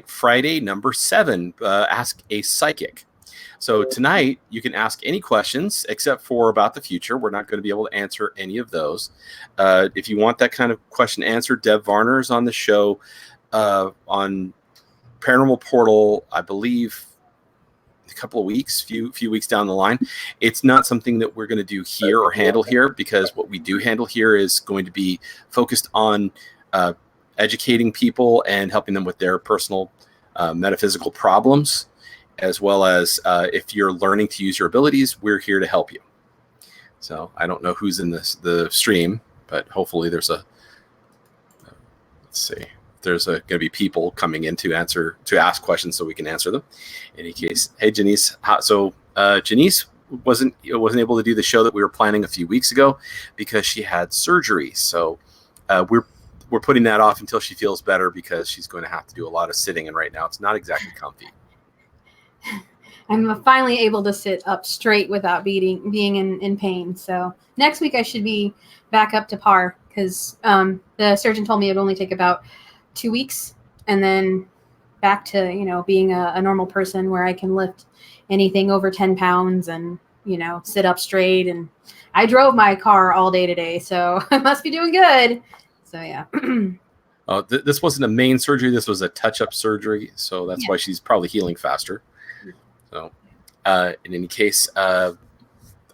Friday number 7, Ask a Psychic. So tonight you can ask any questions except for about the future. We're not going to be able to answer any of those. If you want that kind of question answered, Deb Varner is on the show on Paranormal Portal, I believe, a couple of weeks, few weeks down the line. It's not something that we're going to do here or handle here, because what we do handle here is going to be focused on educating people and helping them with their personal metaphysical problems, as well as if you're learning to use your abilities, we're here to help you. So I don't know who's in the stream, but hopefully there's let's see. There's going to be people coming in to ask questions so we can answer them. In any case, hey Janice, Janice wasn't able to do the show that we were planning a few weeks ago because she had surgery. So we're putting that off until she feels better, because she's going to have to do a lot of sitting, and right now it's not exactly comfy. I'm finally able to sit up straight without being in pain. So next week I should be back up to par, because the surgeon told me it'd only take about 2 weeks, and then back to, being a normal person where I can lift anything over 10 pounds and, sit up straight. And I drove my car all day today, so I must be doing good. So, yeah. This wasn't a main surgery. This was a touch-up surgery. So that's why she's probably healing faster. So in any case, I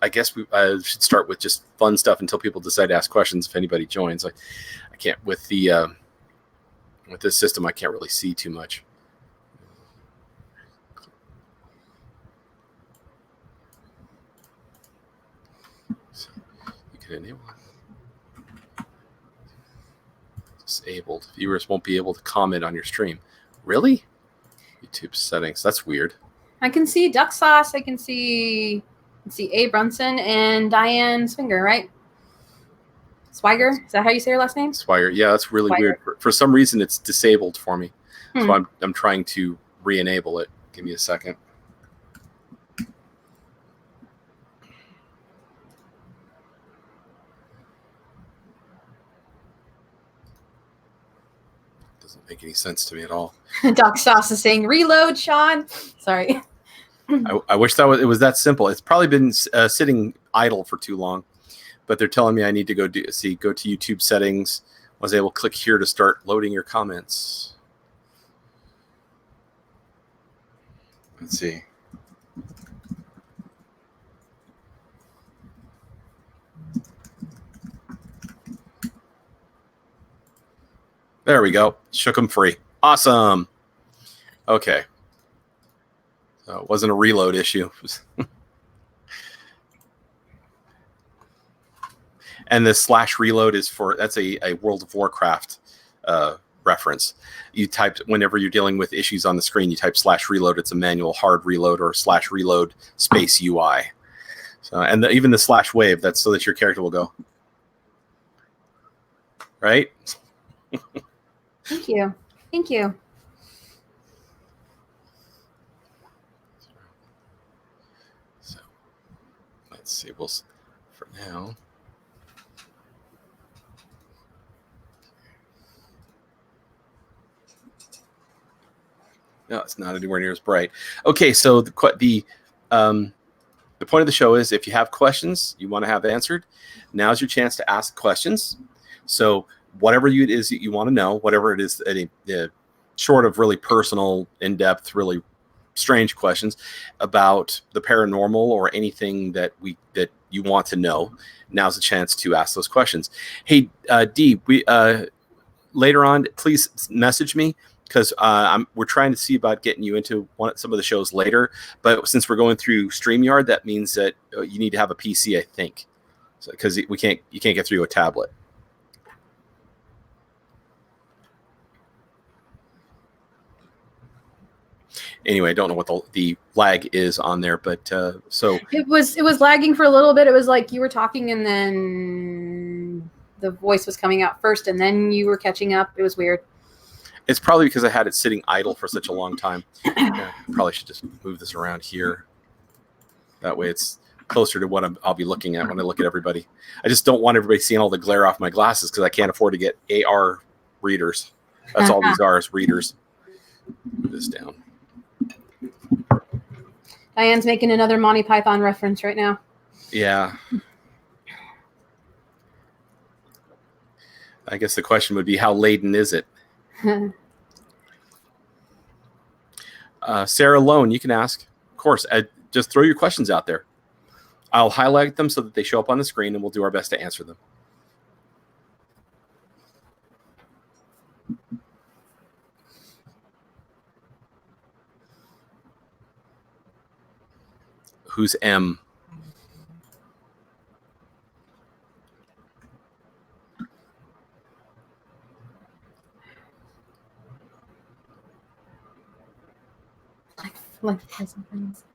guess we should start with just fun stuff until people decide to ask questions. If anybody joins, I can't with this system, I can't really see too much. So you can enable it. Disabled. Viewers won't be able to comment on your stream. Really? YouTube settings. That's weird. I can see Duck Sauce. I can see A. Brunson and Diane Swinger, right? Swiger, is that how you say your last name? Swiger, yeah, that's really weird. For some reason, it's disabled for me, so I'm trying to re-enable it. Give me a second. Doesn't make any sense to me at all. Doc Sauce is saying, "Reload, Sean." Sorry. I wish it was that simple. It's probably been sitting idle for too long. But they're telling me I need to go to YouTube settings. I was able to click here to start loading your comments. Let's see. There we go. Shook them free. Awesome. Okay. So it wasn't a reload issue. And the /reload is that's a World of Warcraft reference. You type, whenever you're dealing with issues on the screen, you type /reload. It's a manual hard reload or /reload space UI. So, and even the /wave, that's so that your character will go. Right? Thank you. Thank you. So, let's see. We'll, for now. No, it's not anywhere near as bright. Okay, so the point of the show is, if you have questions you want to have answered, now's your chance to ask questions. So whatever it is that you want to know, whatever it is, short of really personal, in-depth, really strange questions about the paranormal or anything that you want to know, now's the chance to ask those questions. Hey, Dee, later on, please message me, because we're trying to see about getting you into some of the shows later. But since we're going through StreamYard, that means that you need to have a PC, I think, because you can't get through a tablet. Anyway, I don't know what the lag is on there, but so it was lagging for a little bit. It was like you were talking and then the voice was coming out first, and then you were catching up. It was weird. It's probably because I had it sitting idle for such a long time. Probably should just move this around here. That way it's closer to what I'll be looking at when I look at everybody. I just don't want everybody seeing all the glare off my glasses, because I can't afford to get AR readers. That's all these are, is readers. Move this down. Diane's making another Monty Python reference right now. Yeah. I guess the question would be, how laden is it? Sarah Lone, you can ask. Of course, just throw your questions out there. I'll highlight them so that they show up on the screen, and we'll do our best to answer them. Who's M? Like pleasant things.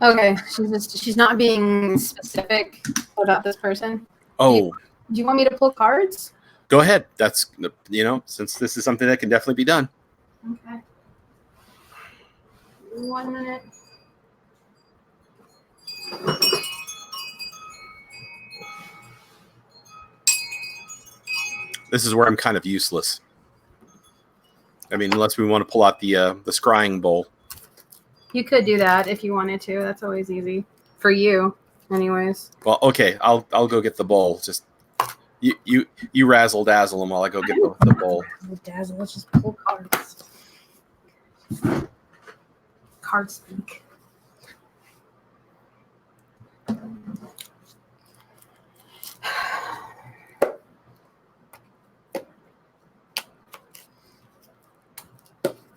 Okay, she's not being specific about this person. Oh, do you want me to pull cards? Go ahead. That's, since this is something that can definitely be done. Okay. 1 minute. This is where I'm kind of useless. I mean, unless we want to pull out the scrying bowl. You could do that if you wanted to. That's always easy for you, anyways. Well, okay, I'll go get the bowl. Just you razzle dazzle them while I go get the bowl. Dazzle. Let's just pull cards. Card speak.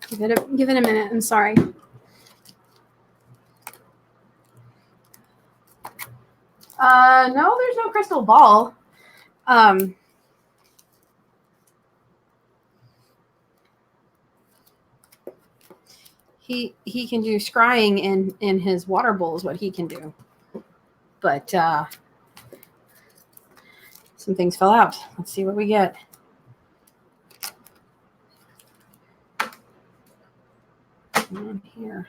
Give it a minute. I'm sorry. No, there's no crystal ball. He can do scrying in his water bowl is what he can do. But some things fell out. Let's see what we get. Come on here.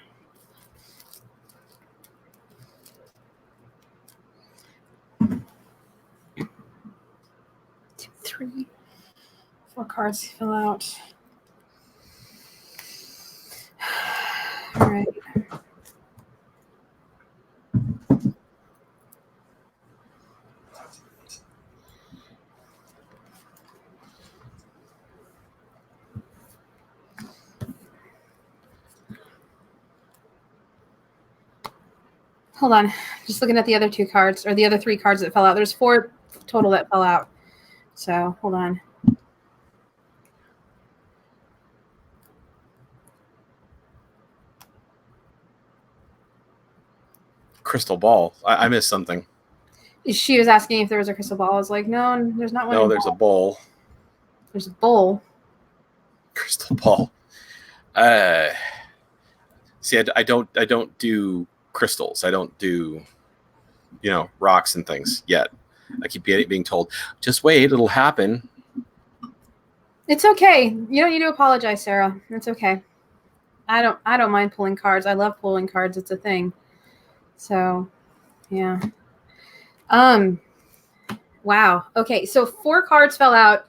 2, 3, 4 cards fill out. All right. Hold on. Just looking at the other 2 cards, or the other 3 cards that fell out. There's 4 total that fell out. So hold on. Crystal ball. I missed something. She was asking if there was a crystal ball. I was like, no, there's not one. No, there's a bowl. There's a bowl. Crystal ball. See, I don't do crystals. I don't do, rocks and things yet. I keep being told, just wait, it'll happen. It's okay. You don't need to apologize, Sarah. It's okay. I don't mind pulling cards. I love pulling cards. It's a thing. So, yeah. Wow. Okay, so 4 cards fell out.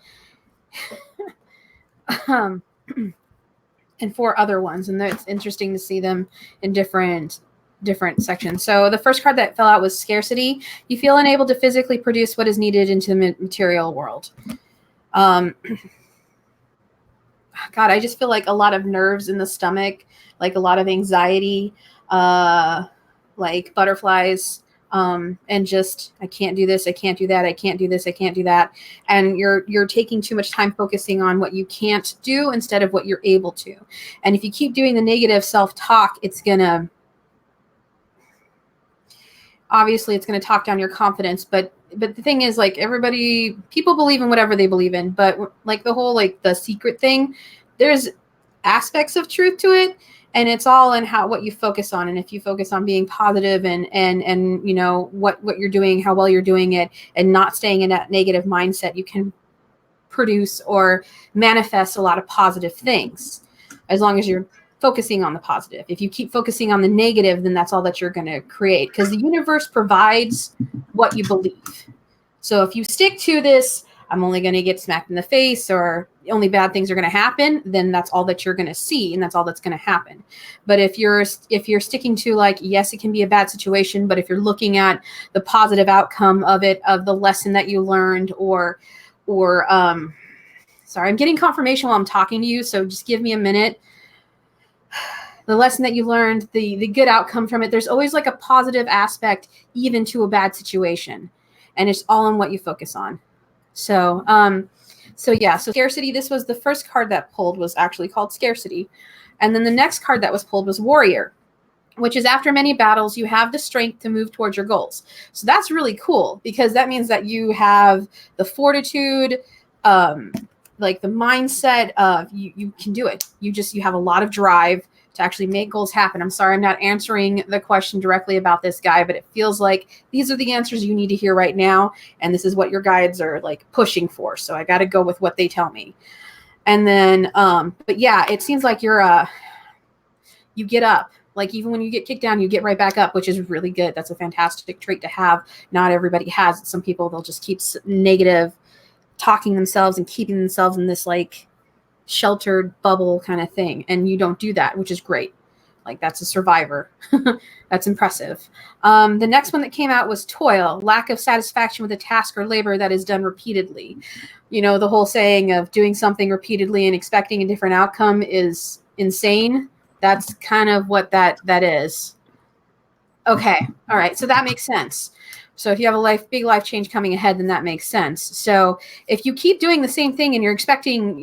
And 4 other ones, and it's interesting to see them in different sections. So the first card that fell out was scarcity. You feel unable to physically produce what is needed into the material world. God, I just feel like a lot of nerves in the stomach, like a lot of anxiety, like butterflies, and just, I can't do this, I can't do that, I can't do this, I can't do that. And you're taking too much time focusing on what you can't do instead of what you're able to. And if you keep doing the negative self-talk, it's gonna talk down your confidence. But the thing is, like, people believe in whatever they believe in, but like the whole, like, the secret thing, there's aspects of truth to it. And it's all in what you focus on. And if you focus on being positive and what you're doing, how well you're doing it, and not staying in that negative mindset, you can produce or manifest a lot of positive things, as long as you're focusing on the positive. If you keep focusing on the negative, then that's all that you're going to create, because the universe provides what you believe. So if you stick to this, I'm only going to get smacked in the face, or only bad things are going to happen, then that's all that you're going to see, and that's all that's going to happen. But if you're sticking to like, yes, it can be a bad situation, but if you're looking at the positive outcome of it, of the lesson that you learned, or sorry, I'm getting confirmation while I'm talking to you, so just give me a minute. The lesson that you learned, the good outcome from it, there's always like a positive aspect even to a bad situation, and it's all on what you focus on. So yeah, so scarcity, this was the first card that pulled, was actually called scarcity. And then the next card that was pulled was warrior, which is after many battles, you have the strength to move towards your goals. So that's really cool, because that means that you have the fortitude, like the mindset of you can do it. You have a lot of drive to actually make goals happen. I'm sorry, I'm not answering the question directly about this guy, but it feels like these are the answers you need to hear right now. And this is what your guides are like pushing for. So I got to go with what they tell me. And then, but yeah, it seems like you get up. Like even when you get kicked down, you get right back up, which is really good. That's a fantastic trait to have. Not everybody has it. Some people, they'll just keep negative talking themselves and keeping themselves in this like sheltered bubble kind of thing. And you don't do that, which is great. Like that's a survivor. That's impressive. The next one that came out was toil, lack of satisfaction with a task or labor that is done repeatedly. You know, the whole saying of doing something repeatedly and expecting a different outcome is insane. That's kind of what that is. Okay. All right. So that makes sense. So if you have a big life change coming ahead, then that makes sense. So if you keep doing the same thing and you're expecting,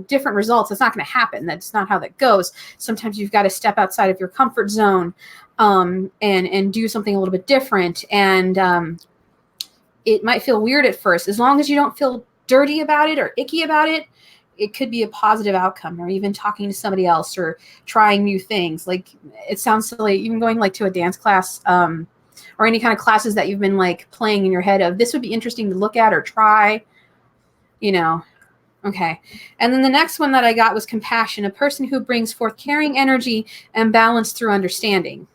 different results, it's not going to happen. That's not how that goes. Sometimes you've got to step outside of your comfort zone, and do something a little bit different. And it might feel weird at first. As long as you don't feel dirty about it or icky about it, it could be a positive outcome, or even talking to somebody else or trying new things. Like it sounds silly, even going like to a dance class, or any kind of classes that you've been like playing in your head of, this would be interesting to look at or try, Okay. And then the next one that I got was compassion, a person who brings forth caring energy and balance through understanding.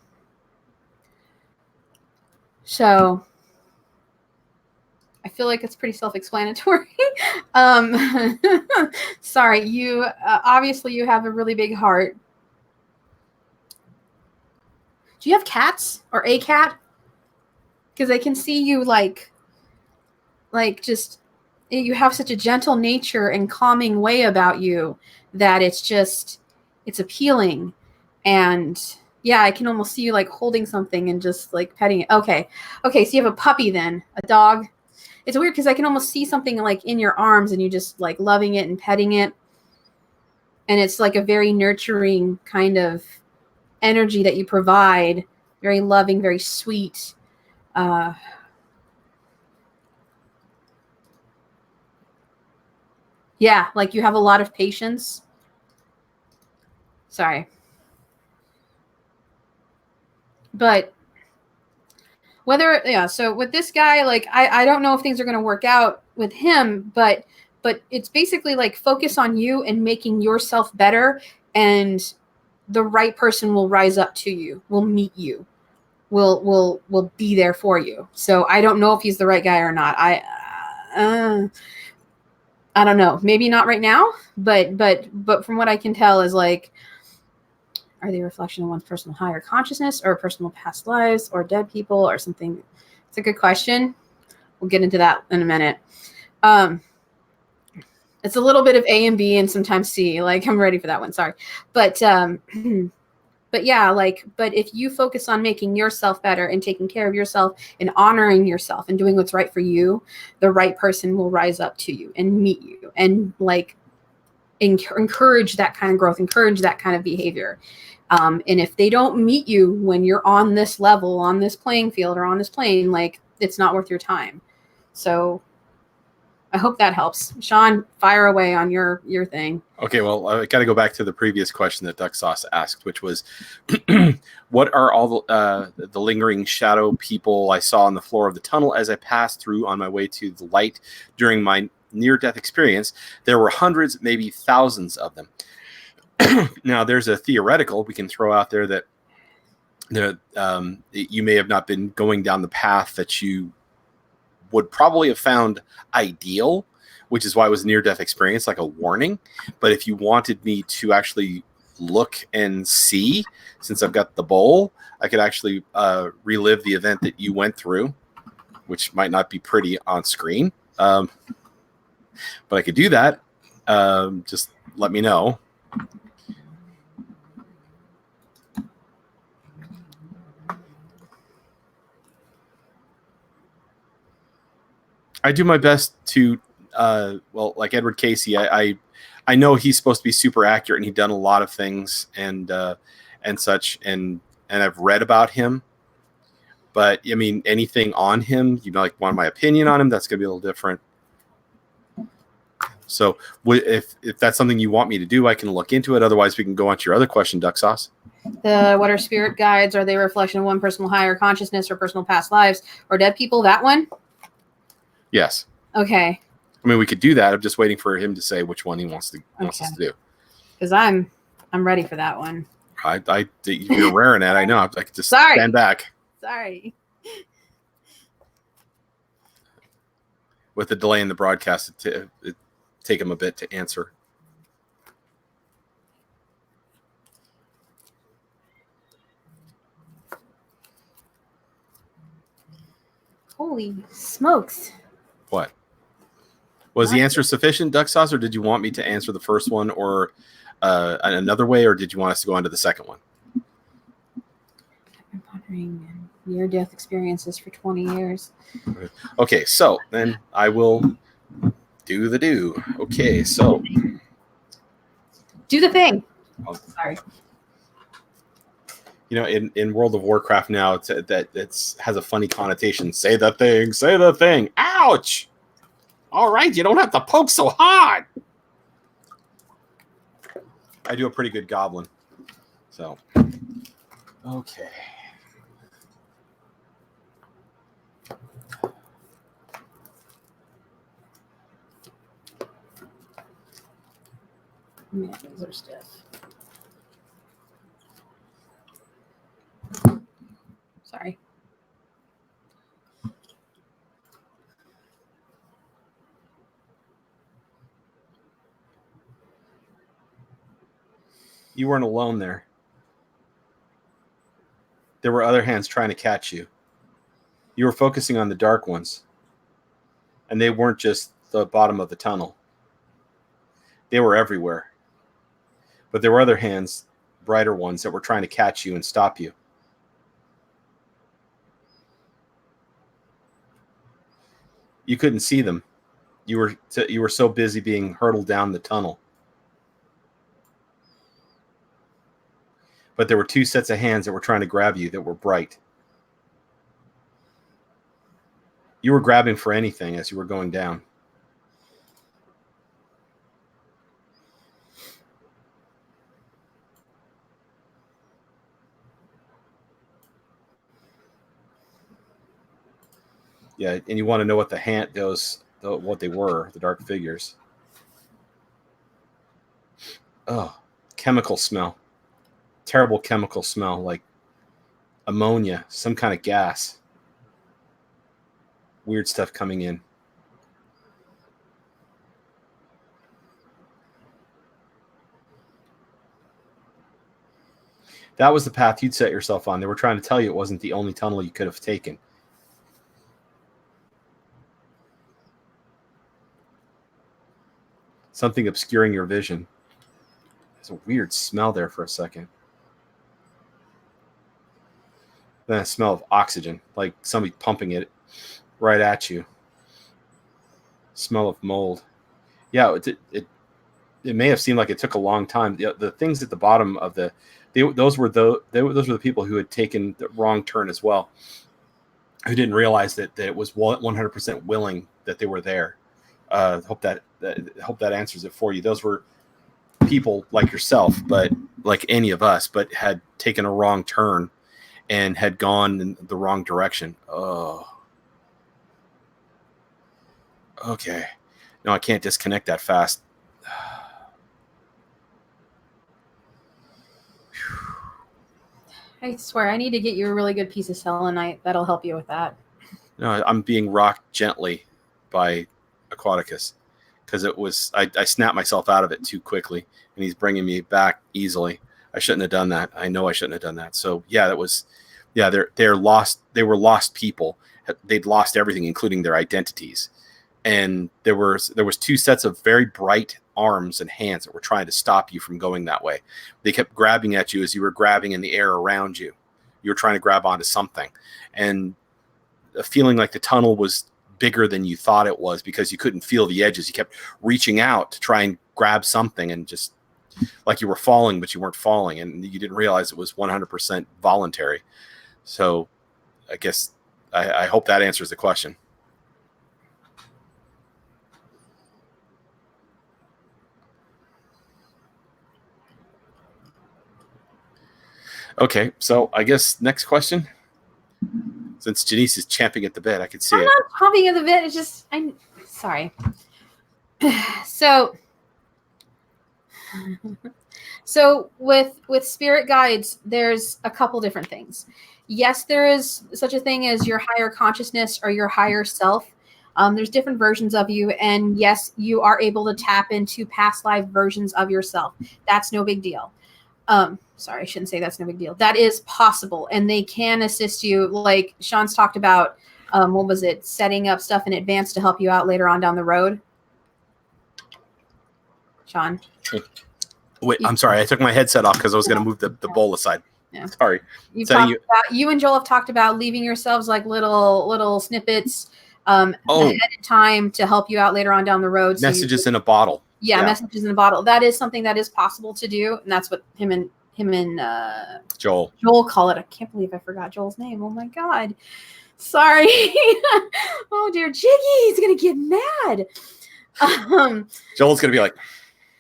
So I feel like it's pretty self-explanatory. Sorry, you obviously you have a really big heart. Do you have cats or a cat? Because I can see you like just, you have such a gentle nature and calming way about you that it's appealing. And yeah, I can almost see you like holding something and just like petting it. Okay. So you have a puppy then, a dog. It's weird because I can almost see something like in your arms and you just like loving it and petting it. And it's like a very nurturing kind of energy that you provide. Very loving, very sweet. Yeah, like you have a lot of patience. Sorry. But so with this guy, like I don't know if things are going to work out with him, but it's basically like focus on you and making yourself better, and the right person will rise up to you, will meet you, will be there for you. So I don't know if he's the right guy or not. I don't know. Maybe not right now, but from what I can tell is like, are they a reflection of one's personal higher consciousness or personal past lives or dead people or something? It's a good question. We'll get into that in a minute. It's a little bit of A and B and sometimes C. Like I'm ready for that one. Sorry. But yeah, but if you focus on making yourself better and taking care of yourself and honoring yourself and doing what's right for you, the right person will rise up to you and meet you and like encourage that kind of growth, encourage that kind of behavior. And if they don't meet you when you're on this level, on this playing field or on this plane, like it's not worth your time. So I hope that helps. Sean, fire away on your thing. Okay, well, I got to go back to the previous question that Duck Sauce asked, which was, what are all the lingering shadow people I saw on the floor of the tunnel as I passed through on my way to the light during my near-death experience? There were hundreds, maybe thousands of them. Now, there's a theoretical we can throw out there that you may have not been going down the path that you would probably have found ideal, which is why it was a near-death experience, like a warning. But if you wanted me to actually look and see, since I've got the bowl, I could actually relive the event that you went through, which might not be pretty on screen. But I could do that. Just let me know. I do my best to, like Edward Casey, I know he's supposed to be super accurate, and he's done a lot of things and such, and I've read about him. But I mean, anything on him, you know, like want my opinion on him, that's going to be a little different. So if that's something you want me to do, I can look into it. Otherwise, we can go on to your other question, Duck Sauce. What are spirit guides? Are they a reflection of one personal higher consciousness or personal past lives or dead people? That one? Yes. Okay. I mean, we could do that. I'm just waiting for him to say which one he wants us to do. Because I'm ready for that one. You're raring it. I know. I could just Sorry. stand back. Sorry. With the delay in the broadcast, it take him a bit to answer. Holy smokes. What? Was the answer sufficient, Duck Sauce, or did you want me to answer the first one or another way, or did you want us to go on to the second one? I've been pondering near-death experiences for 20 years. Okay, so then I will do the do. Okay, so. Do the thing. Sorry. You know, in World of Warcraft now, it has a funny connotation. Say the thing, say the thing. Ouch! All right, you don't have to poke so hard. I do a pretty good goblin. So, okay. Yeah, those are stiff. Sorry. You weren't alone there. There were other hands trying to catch you. You were focusing on the dark ones. And they weren't just the bottom of the tunnel. They were everywhere. But there were other hands, brighter ones, that were trying to catch you and stop you. You couldn't see them. You were so busy being hurtled down the tunnel. But there were two sets of hands that were trying to grab you that were bright. You were grabbing for anything as you were going down. Yeah, and you want to know what what they were, the dark figures. Oh, chemical smell. Terrible chemical smell, like ammonia, some kind of gas. Weird stuff coming in. That was the path you'd set yourself on. They were trying to tell you it wasn't the only tunnel you could have taken. Something obscuring your vision. There's a weird smell there for a second. Then a smell of oxygen, like somebody pumping it right at you. Smell of mold. Yeah, it may have seemed like it took a long time. The things at the bottom of those were the people who had taken the wrong turn as well, who didn't realize that it was 100% willing that they were there. Hope that answers it for you. Those were people like yourself, but like any of us, but had taken a wrong turn and had gone in the wrong direction. Oh, okay. No, I can't disconnect that fast. I swear, I need to get you a really good piece of selenite. That'll help you with that. No, I'm being rocked gently by Aquaticus. because I snapped myself out of it too quickly, and he's bringing me back easily. I shouldn't have done that. I know I shouldn't have done that. So yeah, they're lost. They were lost people. They'd lost everything, including their identities. And there was 2 sets of very bright arms and hands that were trying to stop you from going that way. They kept grabbing at you as you were grabbing in the air around you. You were trying to grab onto something, and a feeling like the tunnel was bigger than you thought it was because you couldn't feel the edges. You kept reaching out to try and grab something, and just like you were falling, but you weren't falling, and you didn't realize it was 100% voluntary. So I guess I hope that answers the question. Okay, so I guess next question. Since Janice is champing at the bit, I could see I'm it. not champing at the bit. It's just I'm sorry. So with spirit guides, there's a couple different things. Yes, there is such a thing as your higher consciousness or your higher self. There's different versions of you, and yes, you are able to tap into past life versions of yourself. That's no big deal. Sorry, I shouldn't say that's no big deal. That is possible, and they can assist you. Like Sean's talked about, what was it? Setting up stuff in advance to help you out later on down the road. Sean. Wait, I'm sorry. I took my headset off because I was going to move the bowl aside. Yeah. Sorry. You and Joel have talked about leaving yourselves like little snippets ahead of time to help you out later on down the road. Messages in a bottle. Yeah, messages in a bottle. That is something that is possible to do, and that's what him and Joel call it. I can't believe I forgot Joel's name. Oh my god. Sorry. Oh dear, Jiggy's gonna get mad. Joel's gonna be like,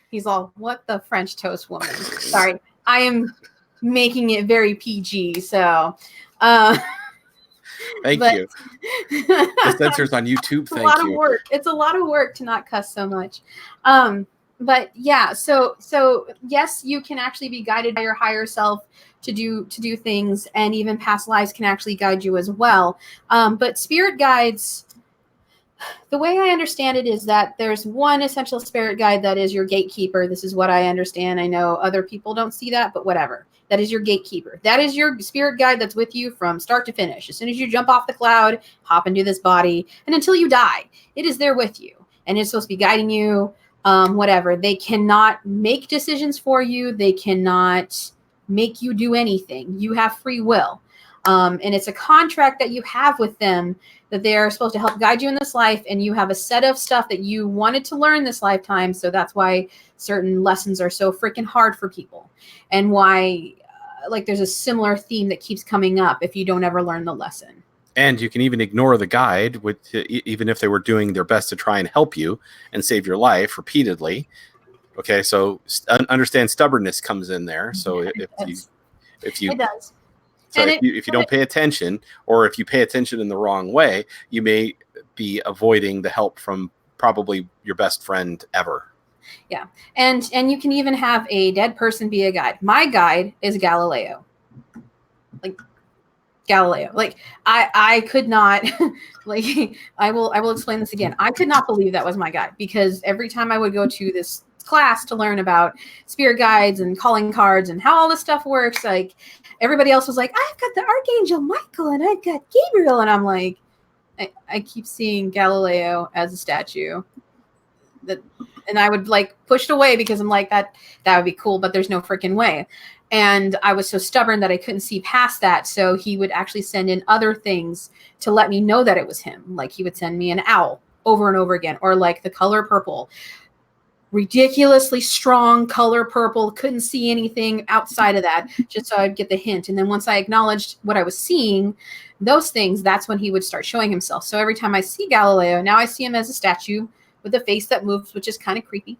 he's all, what the French toast woman. Sorry, I am making it very PG. So, thank you. The censor's on YouTube. Thank you. It's a lot of work. It's a lot of work to not cuss so much. But yeah, so yes, you can actually be guided by your higher self to do things, and even past lives can actually guide you as well. But spirit guides, the way I understand it is that there's one essential spirit guide that is your gatekeeper. This is what I understand. I know other people don't see that, but whatever. That is your gatekeeper. That is your spirit guide that's with you from start to finish. As soon as you jump off the cloud, hop into this body, and until you die, it is there with you. And it's supposed to be guiding you, whatever. They cannot make decisions for you. They cannot make you do anything. You have free will. And it's a contract that you have with them that they're supposed to help guide you in this life, and you have a set of stuff that you wanted to learn this lifetime. So that's why certain lessons are so freaking hard for people, and why like there's a similar theme that keeps coming up if you don't ever learn the lesson. And you can even ignore the guide even if they were doing their best to try and help you and save your life repeatedly. Okay, so understand stubbornness comes in there. So if you it does. So if you don't pay attention, or if you pay attention in the wrong way, you may be avoiding the help from probably your best friend ever. Yeah. And you can even have a dead person be a guide. My guide is Galileo. Like Galileo. Like I could not like I will explain this again. I could not believe that was my guide, because every time I would go to this class to learn about spirit guides and calling cards and how all this stuff works, like everybody else was like, I've got the Archangel Michael and I've got Gabriel, and I'm like, I keep seeing Galileo as a statue, and I would like push it away because I'm like, that would be cool, but there's no freaking way. And I was so stubborn that I couldn't see past that. So he would actually send in other things to let me know that it was him. Like he would send me an owl over and over again, or like the color purple. Ridiculously strong color purple, couldn't see anything outside of that, just so I'd get the hint. And then once I acknowledged what I was seeing, those things, that's when he would start showing himself. So every time I see Galileo, now I see him as a statue with a face that moves, which is kind of creepy.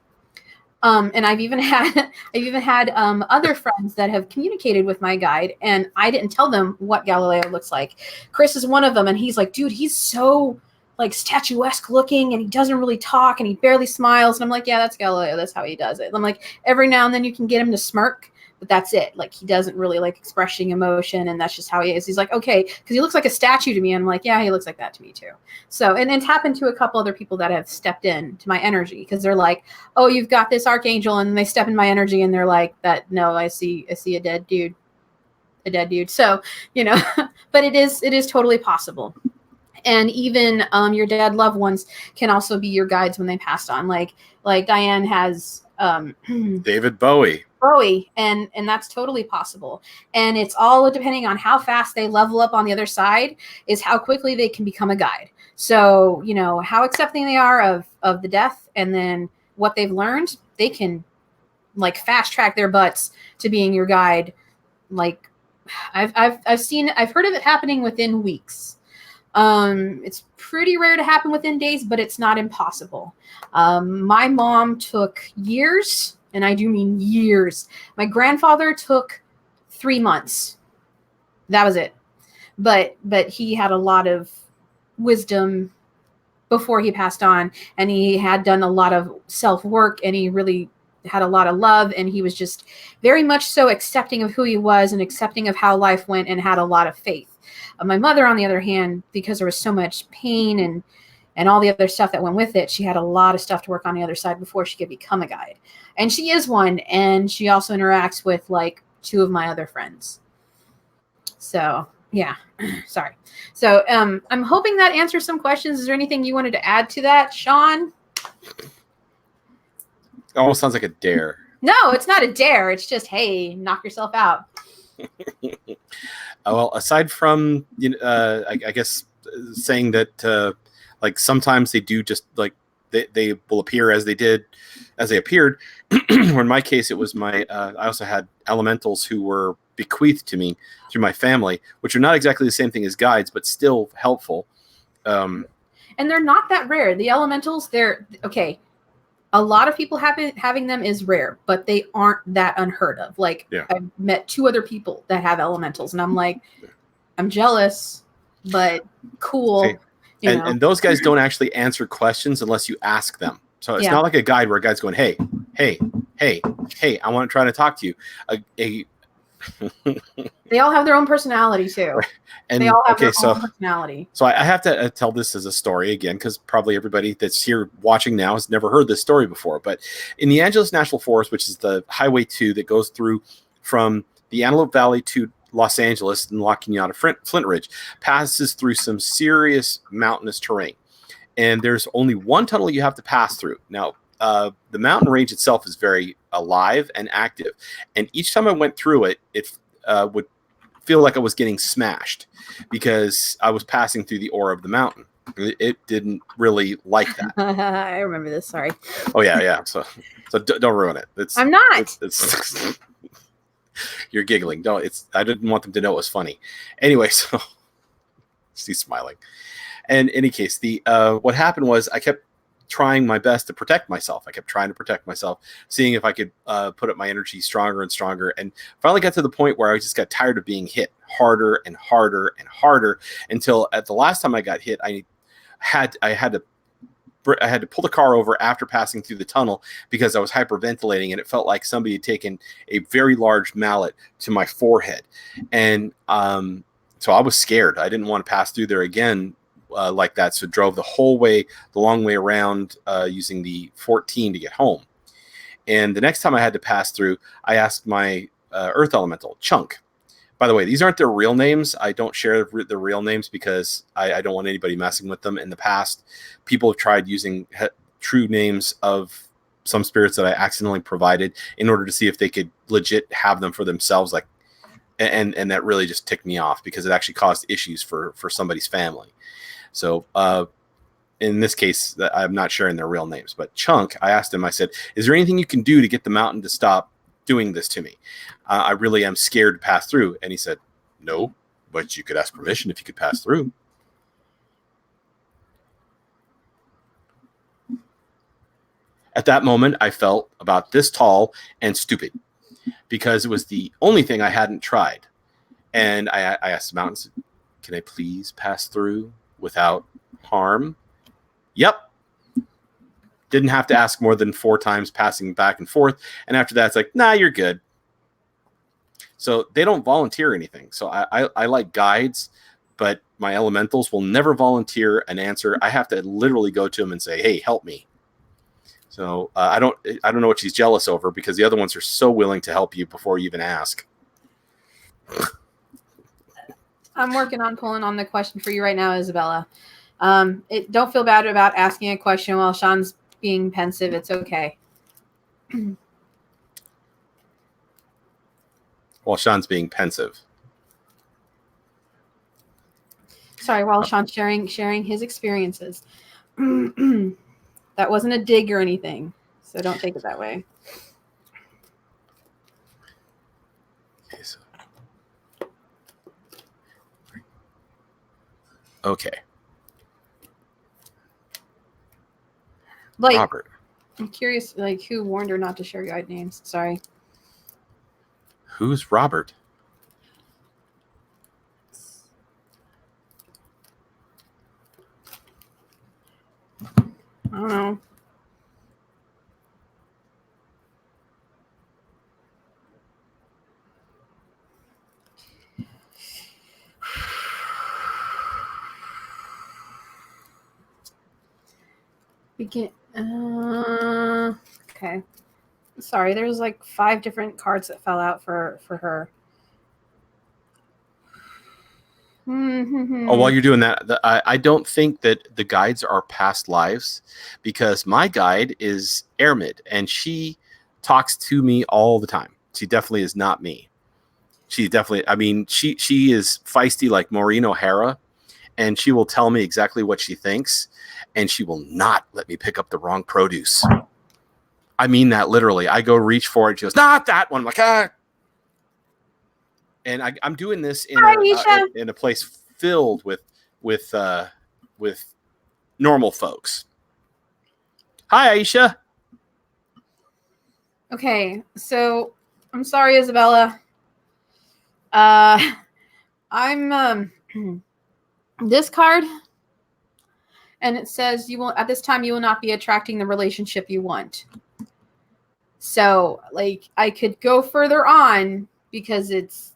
And I've even had other friends that have communicated with my guide, and I didn't tell them what Galileo looks like. Chris is one of them, and he's like, dude, he's so like statuesque looking, and he doesn't really talk, and he barely smiles. And I'm like, yeah, that's Galileo. That's how he does it. And I'm like, every now and then you can get him to smirk, but that's it. Like, he doesn't really like expressing emotion, and that's just how he is. He's like, okay, because he looks like a statue to me. I'm like, yeah, he looks like that to me too. So, and it's happened to a couple other people that have stepped in to my energy, because they're like, oh, you've got this archangel, and they step in my energy, and they're like, that, no, I see a dead dude. So, but it is totally possible. And even your dead loved ones can also be your guides when they passed on. Like Diane has David Bowie, and that's totally possible. And it's all depending on how fast they level up on the other side is how quickly they can become a guide. So, how accepting they are of the death, and then what they've learned, they can like fast track their butts to being your guide. Like, I've heard of it happening within weeks. It's pretty rare to happen within days, but it's not impossible. My mom took years, and I do mean years. My grandfather took 3 months. That was it. But he had a lot of wisdom before he passed on, and he had done a lot of self-work, and he really had a lot of love, and he was just very much so accepting of who he was and accepting of how life went, and had a lot of faith. My mother, on the other hand, because there was so much pain and all the other stuff that went with it, she had a lot of stuff to work on the other side before she could become a guide. And she is one, and she also interacts with like 2 of my other friends. So yeah, sorry. So I'm hoping that answers some questions. Is there anything you wanted to add to that, Sean? It almost sounds like a dare. No, it's not a dare. It's just, hey, knock yourself out. Well, aside from I guess saying that like sometimes they do just like they will appear as they appeared. Or in my case, it was I also had elementals who were bequeathed to me through my family, which are not exactly the same thing as guides, but still helpful. And they're not that rare. The elementals, they're okay. A lot of people having them is rare, but they aren't that unheard of. Like, yeah. I've met 2 other people that have elementals, and I'm like, I'm jealous, but cool. Okay. And those guys don't actually answer questions unless you ask them. So it's not like a guide where a guide's going, hey, I want to try to talk to you. They all have their own personality too. And they all have their own personality. So I have to tell this as a story again, because probably everybody that's here watching now has never heard this story before. But in the Angeles National Forest, which is the Highway 2 that goes through from the Antelope Valley to Los Angeles and La Cañada Flint Ridge, passes through some serious mountainous terrain. And there's only one tunnel you have to pass through. Now, the mountain range itself is very alive and active. And each time I went through it, it would feel like I was getting smashed because I was passing through the aura of the mountain. It didn't really like that. I remember this. Sorry. Oh, yeah. So don't ruin it. I'm not. It's you're giggling. No, I didn't want them to know it was funny. Anyway, so he's smiling. And in any case, what happened was I kept trying my best to protect myself. I kept trying to protect myself, seeing if I could put up my energy stronger and stronger, and finally got to the point where I just got tired of being hit harder and harder and harder, until at the last time I got hit, I had to pull the car over after passing through the tunnel because I was hyperventilating, and it felt like somebody had taken a very large mallet to my forehead. And so I was scared. I didn't want to pass through there again like that. So drove the long way around using the 14 to get home. And the next time I had to pass through, I asked my earth elemental, Chunk. By the way, these aren't their real names. I don't share the real names because I don't want anybody messing with them. In the past, people have tried using true names of some spirits that I accidentally provided in order to see if they could legit have them for themselves. And that really just ticked me off because it actually caused issues for somebody's family. So in this case, I'm not sharing their real names. But Chunk, I asked him, I said, is there anything you can do to get the mountain to stop doing this to me? I really am scared to pass through. And he said, no, but you could ask permission if you could pass through. At that moment, I felt about this tall and stupid because it was the only thing I hadn't tried. And I asked the mountains, can I please pass through without harm? Yep. Didn't have to ask more than 4 times, passing back and forth. And after that, it's like, nah, you're good. So they don't volunteer anything. So I like guides, but my elementals will never volunteer an answer. I have to literally go to them and say, hey, help me. So I don't know what she's jealous over, because the other ones are so willing to help you before you even ask. I'm working on pulling on the question for you right now, Isabella. Don't feel bad about asking a question while Sean's being pensive. It's okay. While Sean's being pensive. Sorry, while Sean's sharing his experiences. That wasn't a dig or anything, so don't take it that way. Okay. Like, Robert. I'm curious, like, who warned her not to share guide names? Sorry. Who's Robert? I don't know. Okay. Sorry, there's like 5 different cards that fell out for her. Oh, while you're doing that, I don't think that the guides are past lives, because my guide is Airmid, and she talks to me all the time. She definitely is not me. She definitely, I mean, she is feisty like Maureen O'Hara, and she will tell me exactly what she thinks, and she will not let me pick up the wrong produce. I mean that literally. I go reach for it. She goes, not that one. I'm like, ah. And I'm doing this in a place filled with normal folks. Hi, Aisha. Okay, so I'm sorry, Isabella. I'm this card, and it says you will at this time you will not be attracting the relationship you want. So, like, I could go further on, because it's,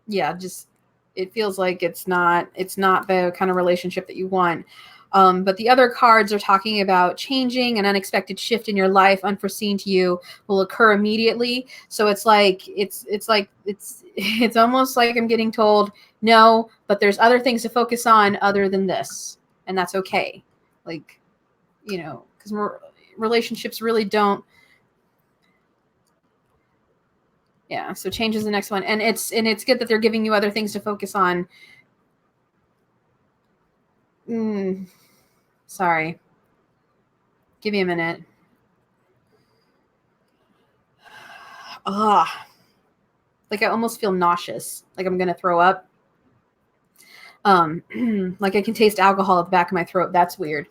yeah, just it feels like it's not the kind of relationship that you want. But the other cards are talking about changing, an unexpected shift in your life, unforeseen to you, will occur immediately. So it's almost like I'm getting told no, but there's other things to focus on other than this, and that's okay. Like, you know, because relationships really don't. Yeah, so change is the next one, and it's good that they're giving you other things to focus on. Sorry. Give me a minute. Like, I almost feel nauseous, like I'm gonna throw up. Like I can taste alcohol at the back of my throat. That's weird.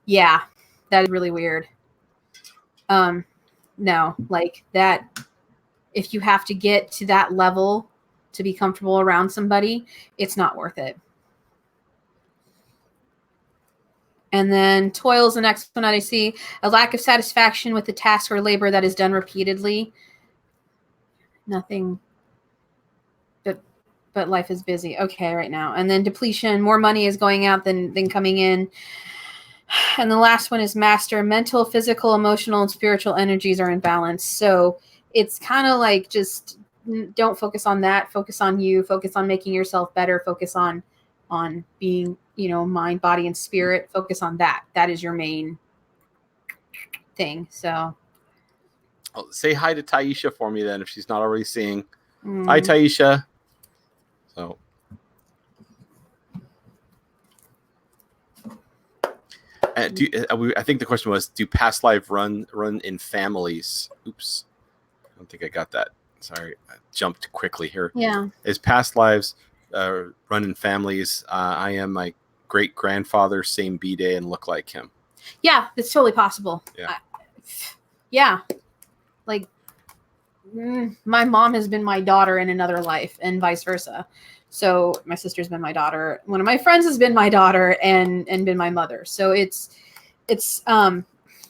Yeah, that is really weird. No, like that. If you have to get to that level to be comfortable around somebody, it's not worth it. And then toil is the next one that I see. A lack of satisfaction with the task or labor that is done repeatedly. Nothing, but life is busy. Okay, right now. And then depletion, more money is going out than coming in. And the last one is master. Mental, physical, emotional, and spiritual energies are in balance. So it's kind of like, just don't focus on that. Focus on you. Focus on making yourself better. Focus on being, mind, body, and spirit. Focus on that. That is your main thing. So say hi to Taisha for me then, if she's not already seeing. Hi, Taisha. So I think the question was, do past life run in families? Oops, I don't think I got that. Sorry, I jumped quickly here. Yeah. Is past lives run in families? I am my great grandfather, same B-day, and look like him. Yeah, it's totally possible. Yeah. Yeah. Like, my mom has been my daughter in another life, and vice versa. So my sister's been my daughter. One of my friends has been my daughter and been my mother. So it's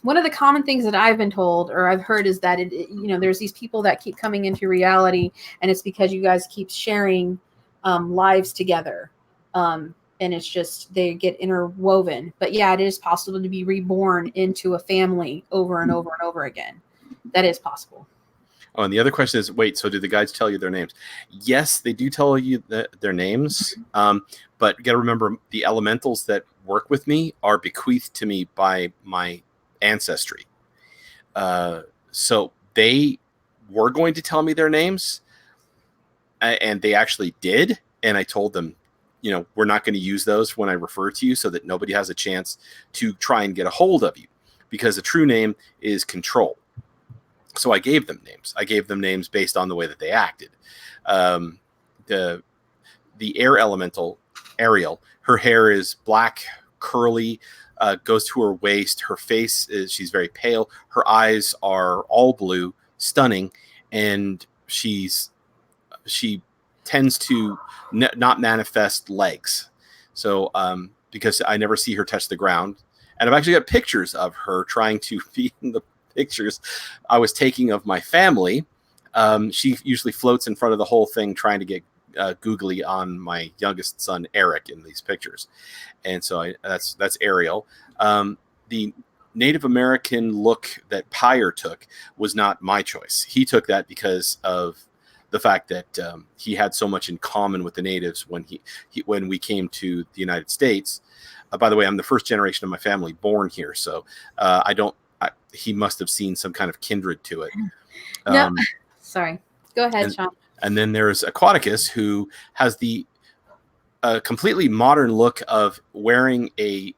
one of the common things that I've been told or I've heard is that there's these people that keep coming into reality, and it's because you guys keep sharing lives together, and it's just they get interwoven. But yeah, it is possible to be reborn into a family over and over and over again. That is possible. Oh, and the other question is, wait, so do the guides tell you their names? Yes, they do tell you their names, but you got to remember the elementals that work with me are bequeathed to me by my ancestry. So they were going to tell me their names, and they actually did. And I told them, we're not going to use those when I refer to you so that nobody has a chance to try and get a hold of you, because a true name is control. So I gave them names. I gave them names based on the way that they acted. The air elemental, Ariel, her hair is black, curly, goes to her waist. Her face she's very pale. Her eyes are all blue, stunning, and she tends to not manifest legs. So because I never see her touch the ground, and I've actually got pictures of her trying to be in the pictures I was taking of my family. She usually floats in front of the whole thing trying to get googly on my youngest son Eric in these pictures, and so that's Ariel. The Native American look that Pyre took was not my choice. He took that because of the fact that he had so much in common with the natives when when we came to the United States. By the way, I'm the first generation of my family born here, so he must have seen some kind of kindred to it. No, sorry. Go ahead, Sean. And then there's Aquaticus, who has the completely modern look of wearing a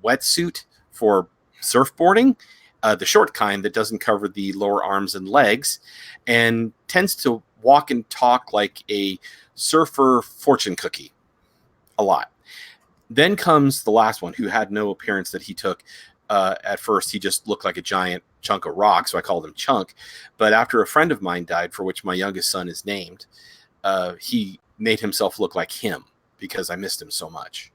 wetsuit for surfboarding, the short kind that doesn't cover the lower arms and legs, and tends to walk and talk like a surfer fortune cookie a lot. Then comes the last one, who had no appearance that he took. At first, he just looked like a giant chunk of rock, so I called him Chunk. But after a friend of mine died, for which my youngest son is named, he made himself look like him because I missed him so much.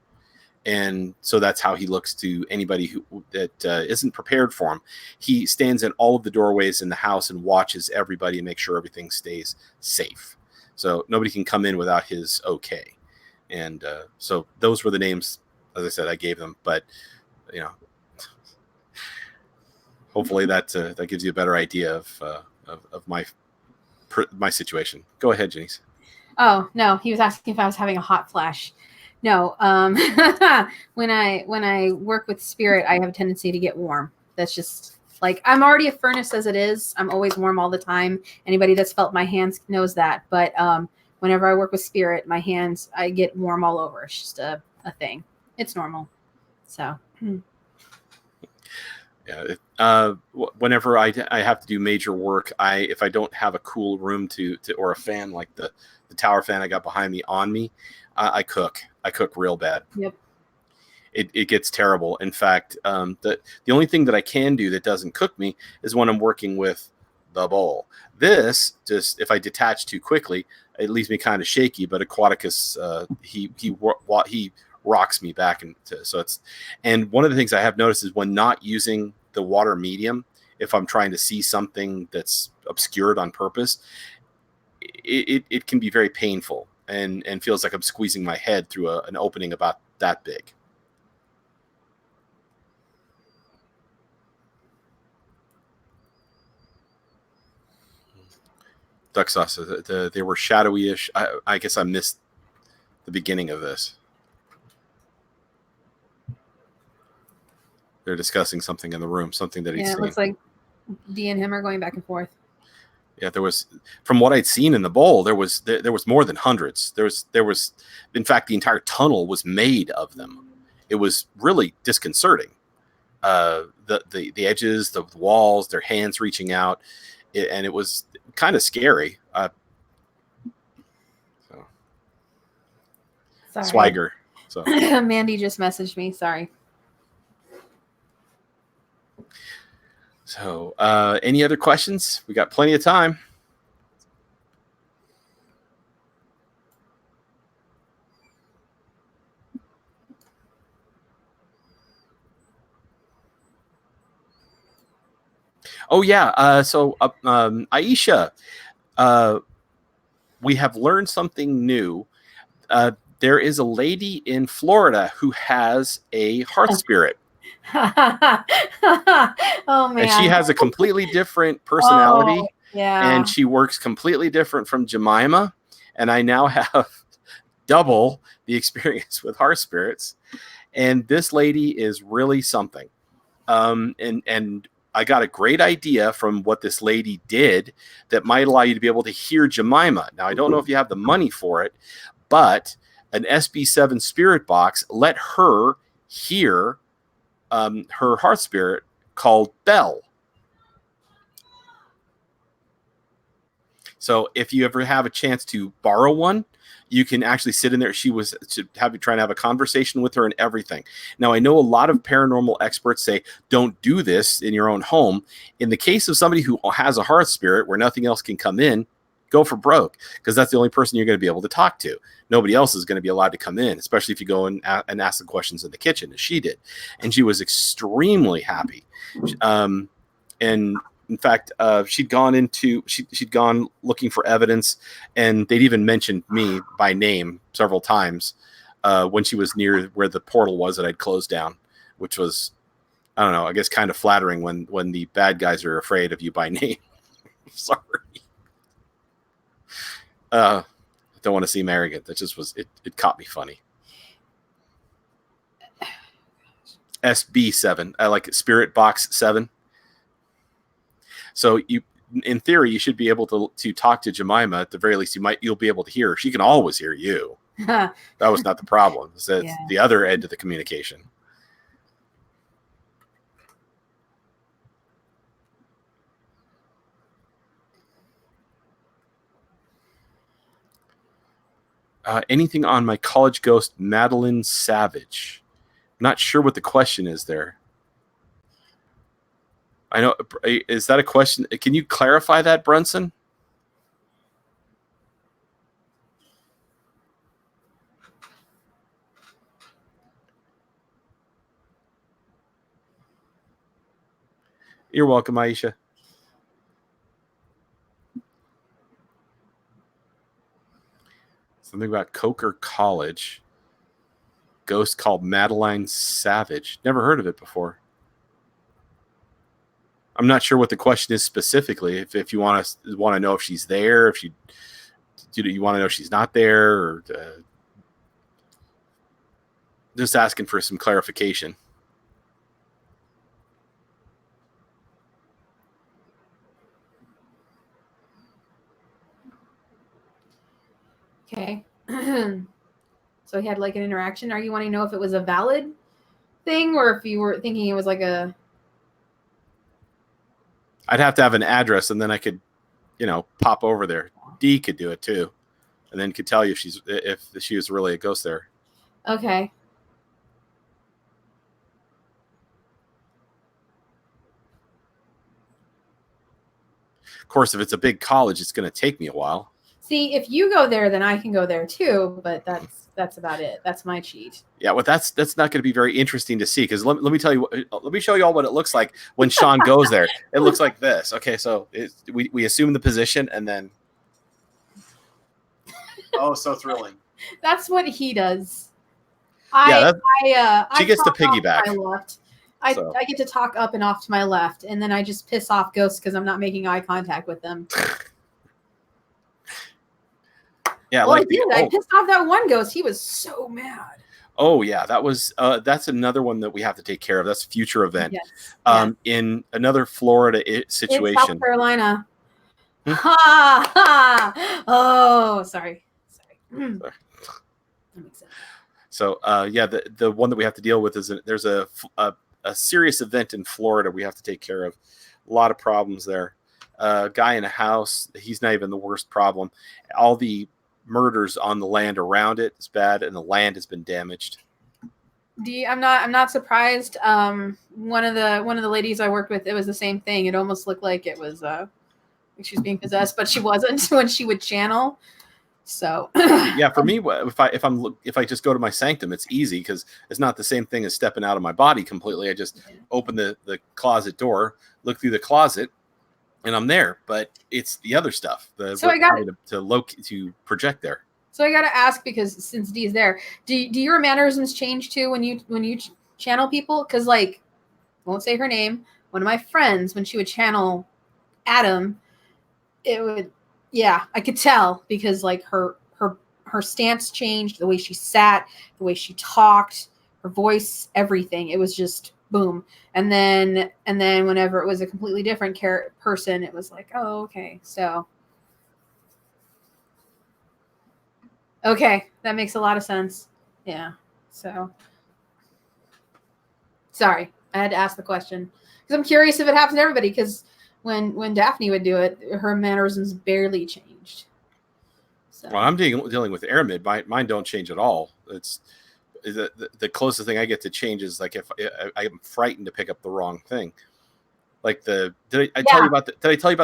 And so that's how he looks to anybody that isn't prepared for him. He stands in all of the doorways in the house and watches everybody and makes sure everything stays safe. So nobody can come in without his okay. And so those were the names, as I said, I gave them. But, hopefully that gives you a better idea of my situation. Go ahead, Janice. Oh, no, he was asking if I was having a hot flash. No, when I work with spirit, I have a tendency to get warm. That's just like, I'm already a furnace as it is. I'm always warm all the time. Anybody that's felt my hands knows that. But whenever I work with spirit, my hands, I get warm all over. It's just a thing. It's normal. So. Yeah. Whenever I have to do major work, if I don't have a cool room to or a fan like the tower fan I got behind me on me, I cook real bad. Yep. It gets terrible. In fact, the only thing that I can do that doesn't cook me is when I'm working with the bowl. This, just if I detach too quickly, it leaves me kind of shaky. But Aquaticus, he rocks me back into, so it's. And one of the things I have noticed is when not using the water medium, if I'm trying to see something that's obscured on purpose, it can be very painful and feels like I'm squeezing my head through an opening about that big. Duck sauce, they were shadowy-ish. I guess I missed the beginning of this. They're discussing something in the room, something that he's seen. It looks like Dee and him are going back and forth. Yeah, there was, from what I'd seen in the bowl, there was more than hundreds. There was, in fact, the entire tunnel was made of them. It was really disconcerting. The edges, the walls, their hands reaching out, and it was kind of scary. Sorry. Swagger. So Mandy just messaged me. Sorry. So, any other questions? We got plenty of time. Oh yeah. Aisha, we have learned something new. There is a lady in Florida who has a hearth spirit. Oh And she man. has a completely different Oh personality, yeah. and she works completely different from Jemima. And I now have double the experience with hearth spirits. And this lady is really something. And I got a great idea from what this lady did that might allow you to be able to hear Jemima. Now, I don't know if you have the money for it, but an SB7 spirit box let her hear her hearth spirit called Belle. So if you ever have a chance to borrow one, you can actually sit in there. She was trying to have a conversation with her and everything. Now, I know a lot of paranormal experts say, don't do this in your own home. In the case of somebody who has a hearth spirit where nothing else can come in, go for broke, because that's the only person you're going to be able to talk to. Nobody else is going to be allowed to come in, especially if you go and ask the questions in the kitchen, as she did. And she was extremely happy. And in fact, she'd gone looking for evidence, and they'd even mentioned me by name several times when she was near where the portal was that I'd closed down, which was, I don't know, I guess kind of flattering when the bad guys are afraid of you by name. Sorry. I don't want to seem arrogant. That just was, it caught me funny. SB7. I like it. Spirit Box 7. So in theory, you should be able to talk to Jemima. At the very least, you'll be able to hear her. She can always hear you. That was not the problem. It's the other end of the communication. Anything on my college ghost, Madeline Savage? I'm not sure what the question is there. I know. Is that a question? Can you clarify that, Brunson? You're welcome, Aisha. Something about Coker College. Ghost called Madeline Savage. Never heard of it before. I'm not sure what the question is specifically. If you want to know if she's there, if you want to know if she's not there, or just asking for some clarification. Okay. So he had like an interaction. Are you wanting to know if it was a valid thing or if you were thinking it was like a... I'd have to have an address, and then I could, pop over there. Dee could do it too, and then could tell you if she was really a ghost there. Okay. Of course, if it's a big college, it's going to take me a while. See, if you go there, then I can go there too, but that's about it. That's my cheat. Yeah, well, that's not going to be very interesting to see, because let me tell you, let me show you all what it looks like when Sean goes there. It looks like this. Okay, so we assume the position, and then oh, so thrilling. That's what he does. She gets to piggyback. I get to talk up and off to my left, and then I just piss off ghosts because I'm not making eye contact with them. Yeah, well, I pissed off that one ghost. He was so mad. Oh yeah, that's another one that we have to take care of. That's a future event. Yes. In another Florida situation. In South Carolina. Ha ha! Oh, sorry. That makes sense. So the one that we have to deal with is there's a serious event in Florida we have to take care of. A lot of problems there. Guy in a house, he's not even the worst problem. All the murders on the land around it is bad, and the land has been damaged. I'm not surprised. One of the ladies I worked with, it was the same thing. It almost looked like it was she was being possessed, but she wasn't when she would channel. So yeah, for me, if I just go to my sanctum, it's easy because it's not the same thing as stepping out of my body completely. I just open the closet door, look through the closet, and I'm there, but it's the other stuff. So I got to project there. So I got to ask, because since Dee is there, do your mannerisms change too when you channel people? Because, like, I won't say her name. One of my friends, when she would channel Adam, it would, yeah, I could tell, because like her stance changed, the way she sat, the way she talked, her voice, everything. It was just boom. And then whenever it was a completely different person, it was like, oh, okay, so. Okay, that makes a lot of sense. Yeah. So, sorry, I had to ask the question because I'm curious if it happens to everybody. Because when Daphne would do it, her mannerisms barely changed. So. Well, I'm dealing with Aramid. Mine don't change at all. It's the closest thing I get to change is like if I'm frightened to pick up the wrong thing. Like did I tell you about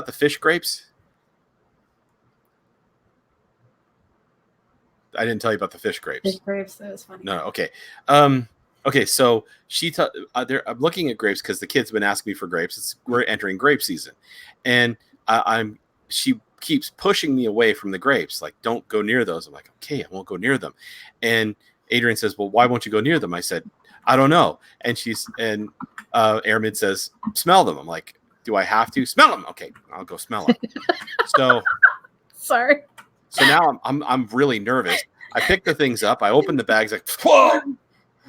the fish grapes? I didn't tell you about the fish grapes. Fish grapes, that was funny. No, okay. Okay, so I'm looking at grapes because the kids have been asking me for grapes. We're entering grape season, and she keeps pushing me away from the grapes. Like, don't go near those. I'm like, okay, I won't go near them. And Adrian says, well, why won't you go near them? I said, I don't know. And Aramid says, smell them. I'm like, do I have to smell them? Okay, I'll go smell them. So sorry. So now I'm really nervous. I pick the things up. I open the bags. Like, whoa,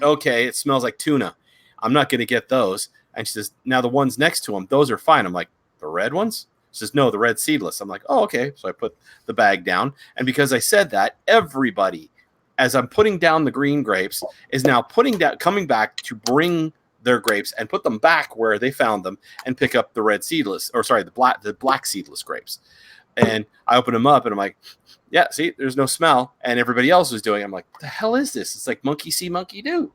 okay, it smells like tuna. I'm not going to get those. And she says, now the ones next to them, those are fine. I'm like, the red ones? She says, no, the red seedless. I'm like, oh, okay. So I put the bag down. And because I said that, everybody, as I'm putting down the green grapes, is now coming back to bring their grapes and put them back where they found them and pick up the red seedless, or sorry, the black seedless grapes. And I open them up and I'm like, yeah, see, there's no smell. And everybody else was doing it. I'm like, what the hell is this? It's like monkey see, monkey do.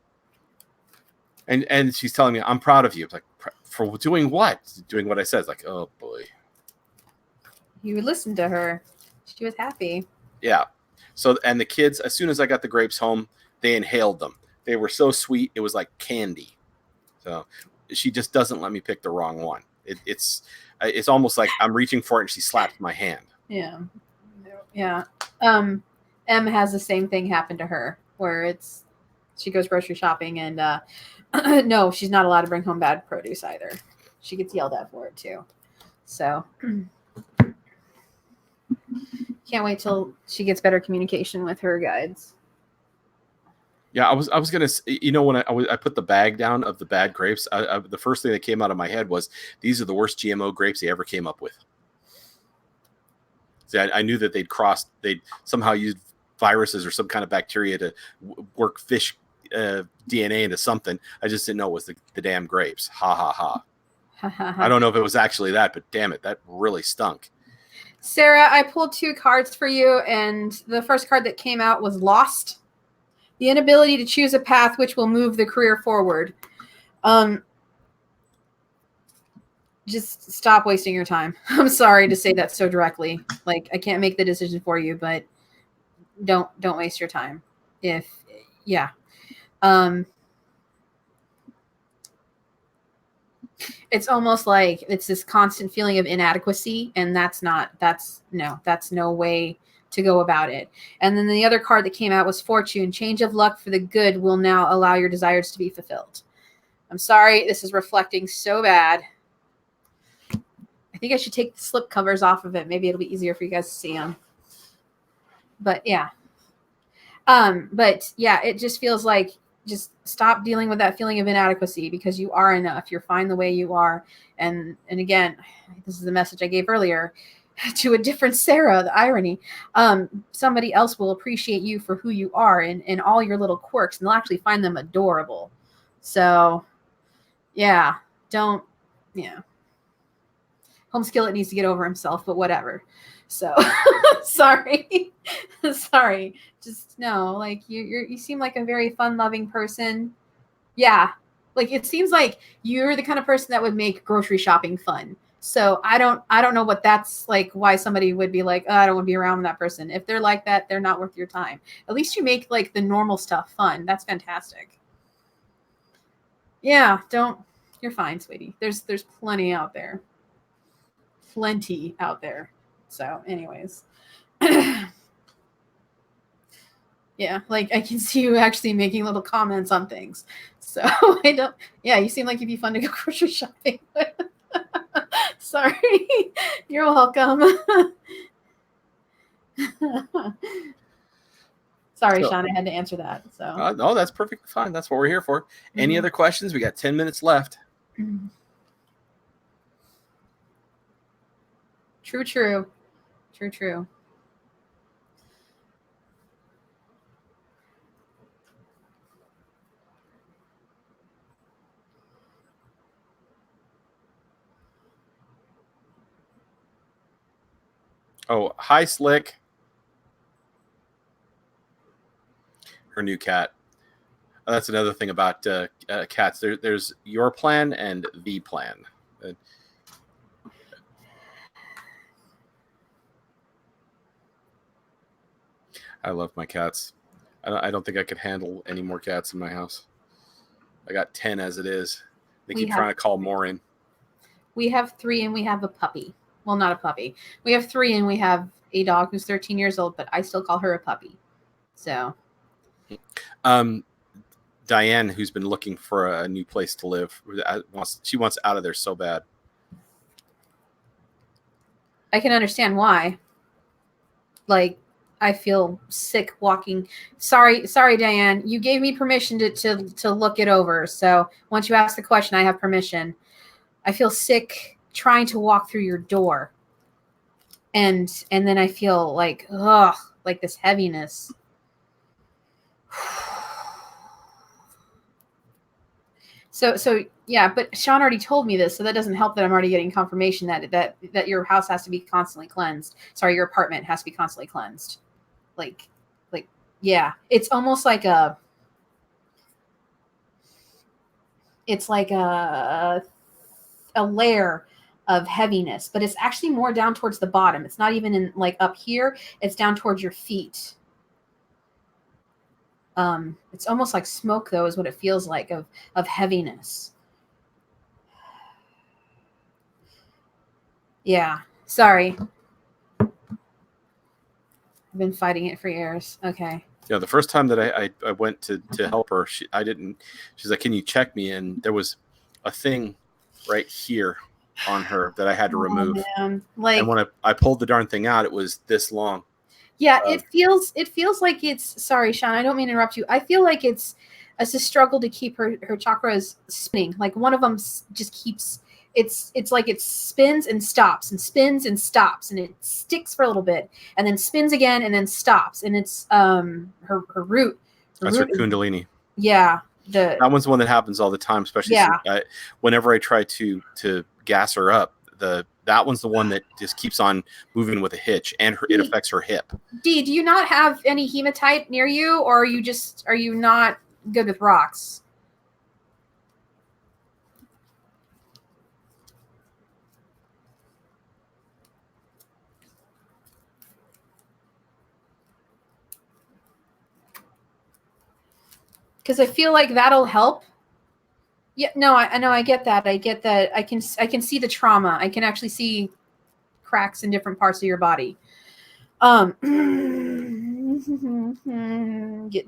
And she's telling me, I'm proud of you. It's like, for doing what? Doing what I said. It's like, oh boy. You listened to her. She was happy. Yeah. So, and the kids, as soon as I got the grapes home, they inhaled them. They were so sweet. It was like candy. So she just doesn't let me pick the wrong one. It's almost like I'm reaching for it and she slaps my hand. Yeah. Yeah. Em has the same thing happen to her, where she goes grocery shopping and no, she's not allowed to bring home bad produce either. She gets yelled at for it too. So can't wait till she gets better communication with her guides. Yeah, I was gonna, when I put the bag down of the bad grapes, the first thing that came out of my head was these are the worst GMO grapes they ever came up with. See, I knew that they'd somehow used viruses or some kind of bacteria to work fish DNA into something. I just didn't know it was the damn grapes. Ha ha ha. I don't know if it was actually that, but damn it, that really stunk. Sarah, I pulled 2 cards for you, and the first card that came out was Lost. The inability to choose a path which will move the career forward. Just stop wasting your time. I'm sorry to say that so directly. Like, I can't make the decision for you, but don't waste your time. It's almost like it's this constant feeling of inadequacy, and that's no way to go about it. And then the other card that came out was Fortune. Change of luck for the good will now allow your desires to be fulfilled. I'm sorry, this is reflecting so bad. I think I should take the slip covers off of it. Maybe it'll be easier for you guys to see them. But yeah. It just feels like just stop dealing with that feeling of inadequacy, because you are enough. You're fine the way you are. And again, this is the message I gave earlier to a different Sarah, the irony. Somebody else will appreciate you for who you are and all your little quirks, and they'll actually find them adorable. So yeah, Home Skillet needs to get over himself, but whatever. So sorry. Just no, like you seem like a very fun loving person. Yeah. Like, it seems like you're the kind of person that would make grocery shopping fun. So I don't know what that's like, why somebody would be like, oh, I don't want to be around that person. If they're like that, they're not worth your time. At least you make your normal stuff fun. That's fantastic. Yeah. You're You're fine, sweetie. There's plenty out there. Plenty out there. So, anyways. Yeah, like I can see you actually making little comments on things. So I don't. Yeah, you seem like you'd be fun to go grocery shopping with. Sorry, you're welcome. Sorry, So- Sean, I had to answer that. So No, that's perfectly fine. That's what we're here for. Any other questions? We got 10 minutes left. True. Oh, hi, Slick. Her new cat. That's another thing about cats. There's your plan and the plan. I love my cats. I don't think I could handle any more cats in my house. I got 10 as it is. They keep trying to call more in. We have 3 and we have a puppy. Well, not a puppy. We have 3 and we have a dog who's 13 years old, but I still call her a puppy. So. Diane, who's been looking for a new place to live, she wants out of there so bad. I can understand why. Like, I feel sick walking. Sorry, Diane. You gave me permission to look it over. So once you ask the question, I have permission. I feel sick trying to walk through your door. And then I feel like, ugh, like this heaviness. So yeah, but Sean already told me this, so that doesn't help that I'm already getting confirmation that your house has to be constantly cleansed. Sorry, your apartment has to be constantly cleansed. Like yeah, it's almost like a layer of heaviness, but it's actually more down towards the bottom. It's not even in like up here, it's down towards your feet. It's almost like smoke, though, is what it feels like of heaviness. Yeah, sorry. I've been fighting it for years. Okay. Yeah, the first time that I went to help her, she's like, can you check me? And there was a thing right here on her that I had to remove. Man. Like, and when I pulled the darn thing out, it was this long. Yeah, it feels like it's, sorry, Sean, I don't mean to interrupt you. I feel like it's a struggle to keep her chakras spinning. Like one of them just keeps, it's like it spins and stops and spins and stops, and it sticks for a little bit and then spins again and then stops. And it's her root. That's her Kundalini. Yeah. That one's the one that happens all the time, especially whenever I try to gas her up. That one's the one that just keeps on moving with a hitch, and it affects her hip. Dee, do you not have any hematite near you, or are you not good with rocks? Because I feel like that'll help. Yeah, no, I know, I get that. I can see the trauma. I can actually see cracks in different parts of your body. Getting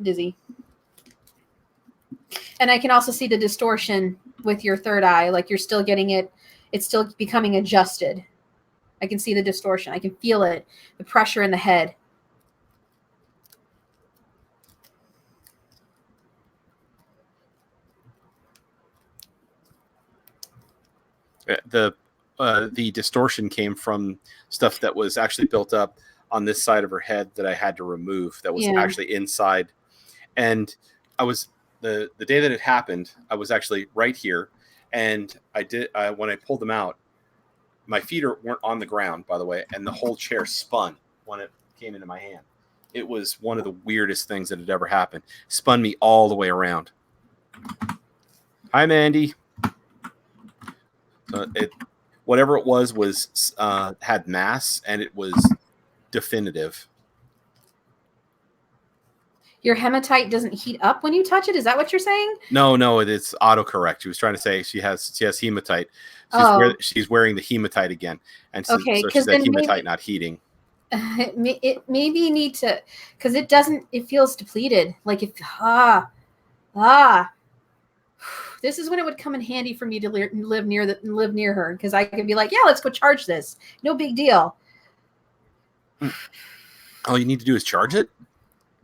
dizzy. And I can also see the distortion with your third eye. Like you're still getting it. It's still becoming adjusted. I can see the distortion. I can feel it. The pressure in the head. The distortion came from stuff that was actually built up on this side of her head that I had to remove. That was actually inside. And I was the day that it happened, I was actually right here, and when I pulled them out, my feet weren't on the ground, by the way, and the whole chair spun when it came into my hand. It was one of the weirdest things that had ever happened. Spun me all the way around. Hi, Mandy. Whatever it was had mass, and it was definitive. your hematite doesn't heat up when you touch it. Is that what you're saying? No, it's autocorrect. She was trying to say she has hematite. She's wearing the hematite again, and so Okay, she because said then hematite maybe not heating. it maybe need to, because it doesn't. It feels depleted. Like if this is when it would come in handy for me to live near her, because I could be like, yeah, let's go charge this. No big deal. All you need to do is charge it.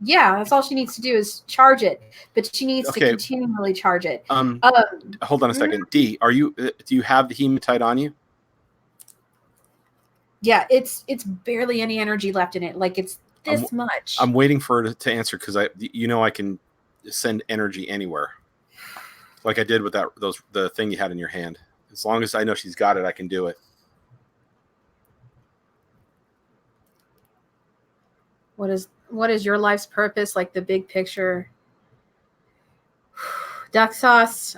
Yeah, that's all she needs to do is charge it, but she needs to continually charge it. Hold on a second. D, do you have the hematite on you? Yeah, it's barely any energy left in it. Like it's this much. I'm waiting for her to answer, because I can send energy anywhere, like I did with the thing you had in your hand. As long as I know she's got it, I can do it. What is your life's purpose? Like the big picture. Duck sauce.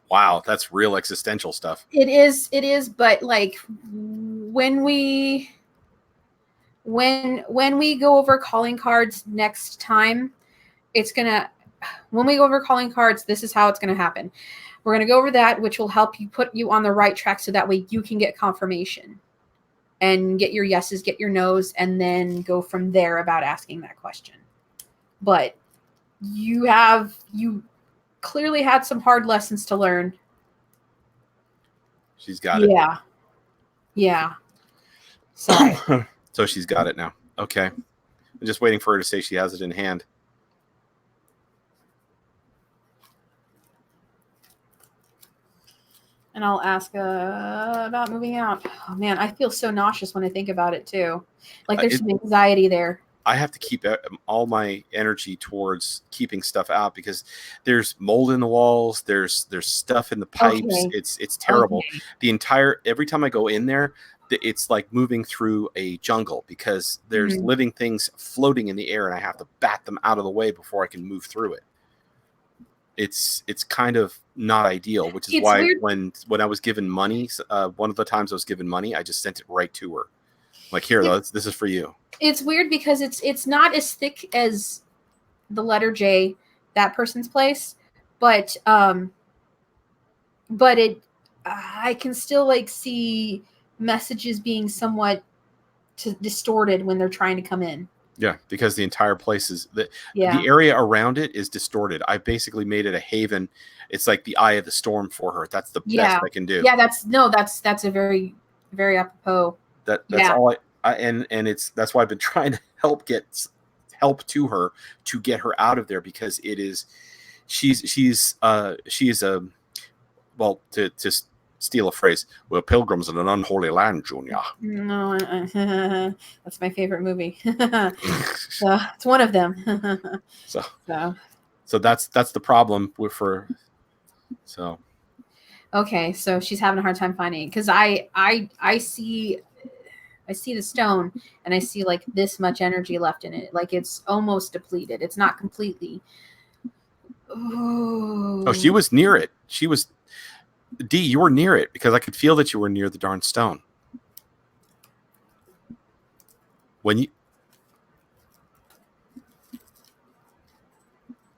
Wow, that's real existential stuff. It is, but like when we go over calling cards next time, when we go over calling cards, this is how it's gonna happen. We're gonna go over that, which will help you put you on the right track, so that way you can get confirmation and get your yeses, get your nos, and then go from there about asking that question. But you clearly had some hard lessons to learn. She's got it. Yeah. Sorry. So she's got it now. Okay. I'm just waiting for her to say she has it in hand. And I'll ask about moving out. Oh man, I feel so nauseous when I think about it too. Like there's some anxiety there. I have to keep all my energy towards keeping stuff out, because there's mold in the walls. There's stuff in the pipes. Okay. It's terrible. Okay. Every time I go in there, it's like moving through a jungle, because there's living things floating in the air, and I have to bat them out of the way before I can move through it. It's kind of not ideal, which is why weird. when I was given money, one of the times I was given money, I just sent it right to her. Like, here, this is for you. It's weird because it's not as thick as the letter J, that person's place, but I can still like see messages being somewhat distorted when they're trying to come in. Yeah, because the entire place is the area around it is distorted. I basically made it a haven. It's like the eye of the storm for her. That's the best I can do. Yeah, that's a very, very apropos. That's all that's why I've been trying to help to her to get her out of there, because she is a, well, to steal a phrase, we're pilgrims in an unholy land, Junior. No, that's my favorite movie. So it's one of them. So that's the problem with her. So okay, so she's having a hard time finding it, because I see the stone, and I see like this much energy left in it. Like it's almost depleted. It's not completely. Oh, she was near it. D, you were near it, because I could feel that you were near the darn stone.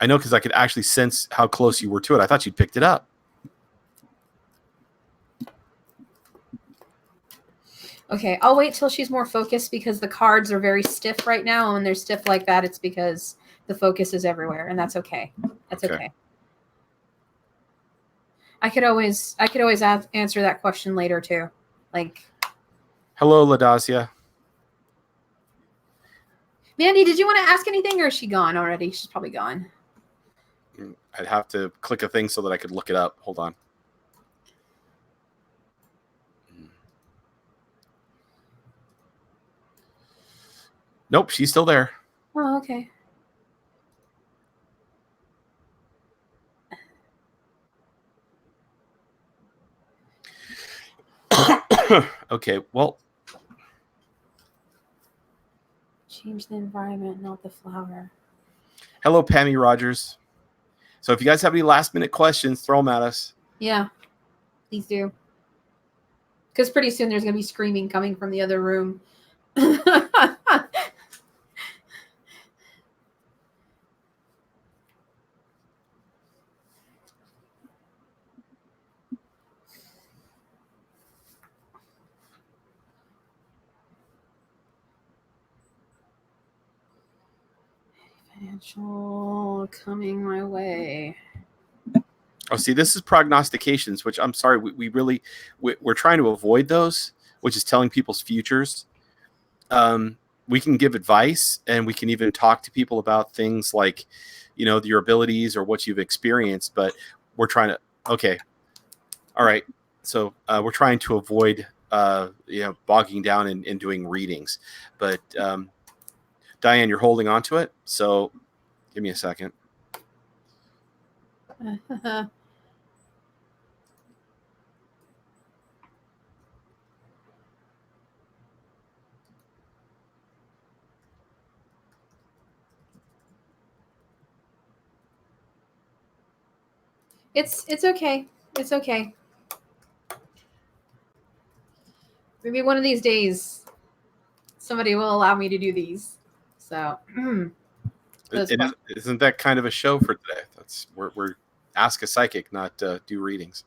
I know, because I could actually sense how close you were to it. I thought you'd picked it up. Okay, I'll wait till she's more focused, because the cards are very stiff right now. And when they're stiff like that, it's because the focus is everywhere, and that's okay. That's okay. I could always answer that question later too. Like, hello, Ladasia. Mandy, did you want to ask anything, or is she gone already? She's probably gone. I'd have to click a thing so that I could look it up. Hold on. Nope, she's still there. Oh, okay. Okay, well. Change the environment, not the flower. Hello, Pammy Rogers. So if you guys have any last-minute questions, throw them at us. Yeah, please do. Because pretty soon there's going to be screaming coming from the other room. Financial coming my way. Oh, see, this is prognostications, which I'm sorry, we're trying to avoid those, which is telling people's futures. We can give advice, and we can even talk to people about things like, your abilities or what you've experienced. But we're trying to, okay, all right. So we're trying to avoid, bogging down and doing readings. But Diane, you're holding on to it, so give me a second. It's okay. It's okay. Maybe one of these days somebody will allow me to do these. So Isn't that kind of a show for today? We're ask a psychic, not do readings.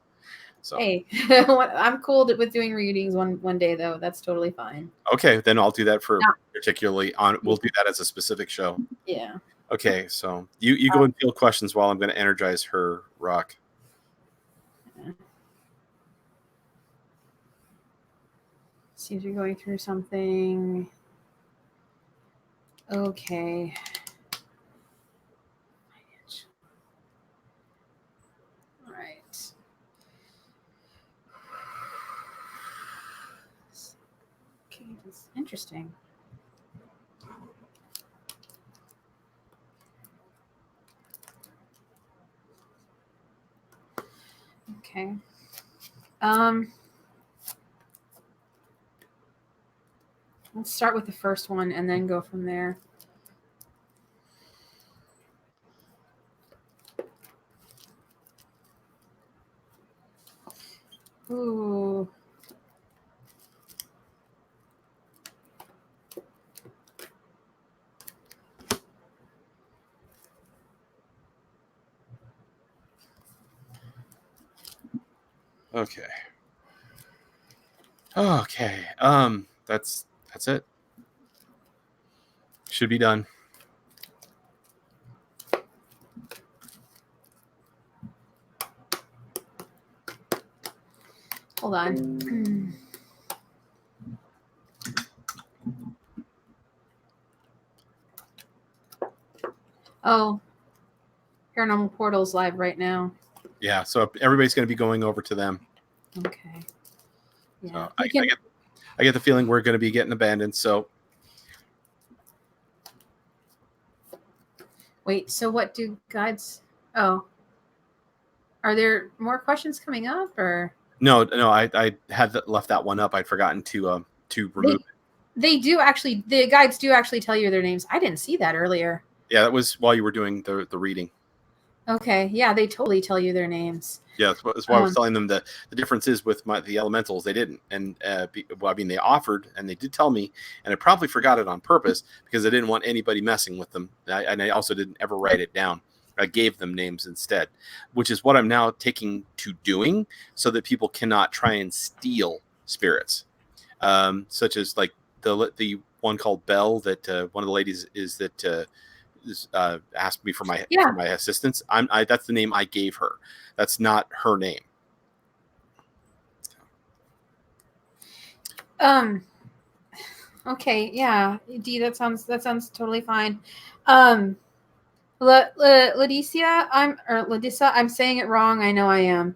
So hey, I'm cool with doing readings one day though. That's totally fine. okay, then I'll do that for Yeah. particularly on. We'll do that as a specific show. Yeah. Okay, so you go and field questions while I'm going to energize her rock. Seems you're going through something. Okay. All right. Okay, that's interesting. Okay. Let's start with the first one and then go from there. Ooh. Okay. Okay. That's it. Should be done. Hold on. Oh, Paranormal Portal's live right now. Yeah, so everybody's going to be going over to them. Okay. Yeah. So I get the feeling we're going to be getting abandoned. So wait. So what do guides? Oh, are there more questions coming up or? no, I had left that one up. I'd forgotten to remove it. They do actually. The guides do actually tell you their names. I didn't see that earlier. Yeah, that was while you were doing the reading. Okay. Yeah, they totally tell you their names. Yeah, that's why I was telling them the difference is with the elementals, they didn't. And they offered and they did tell me, and I probably forgot it on purpose because I didn't want anybody messing with them. And I also didn't ever write it down. I gave them names instead, which is what I'm now taking to doing so that people cannot try and steal spirits, such as like the one called Belle that one of the ladies asked me for my assistance. That's the name I gave her. That's not her name. Okay. Yeah. D. That sounds totally fine. Leticia, I'm saying it wrong. I know I am.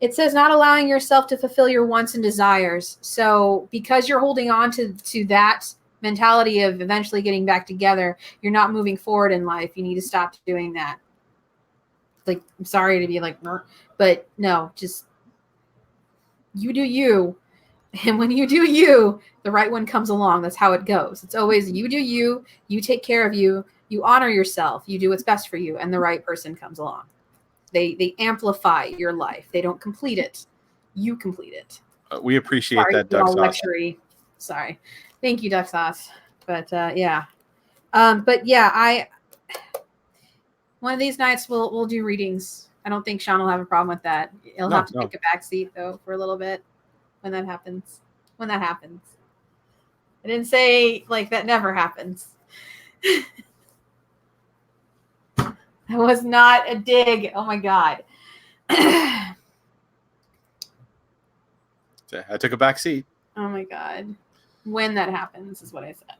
It says not allowing yourself to fulfill your wants and desires. So because you're holding on to that mentality of eventually getting back together, you're not moving forward in life. You need to stop doing that. Like, I'm sorry to be like, but no, just you do you. And when you do you, the right one comes along. That's how it goes. It's always you do you, you take care of you, you honor yourself, you do what's best for you, and the right person comes along. They amplify your life. They don't complete it. You complete it. We appreciate that, Duck Sauce. Luxury. Sorry. Thank you, Duck Sauce. But yeah. But yeah, one of these nights we'll do readings. I don't think Sean will have a problem with that. He'll have to take a back seat though for a little bit when that happens. I didn't say like that never happens. That was not a dig. Oh my god. I took a back seat. Oh my god. When that happens is what I said.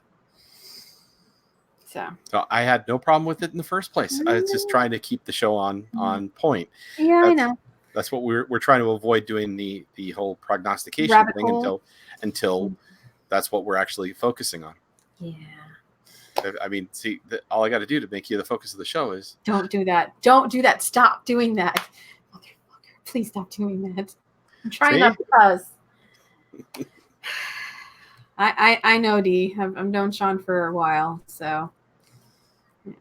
So I had no problem with it in the first place. I was just trying to keep the show on point. yeah, I know. That's what we're trying to avoid, doing the whole prognostication Rabbit thing hole. until that's what we're actually focusing on. Yeah. I mean, see, all I got to do to make you the focus of the show is Don't do that. Don't do that. Stop doing that. Motherfucker. Please stop doing that. I'm trying not to cuss. I know, Dee. I've known Sean for a while, so yeah.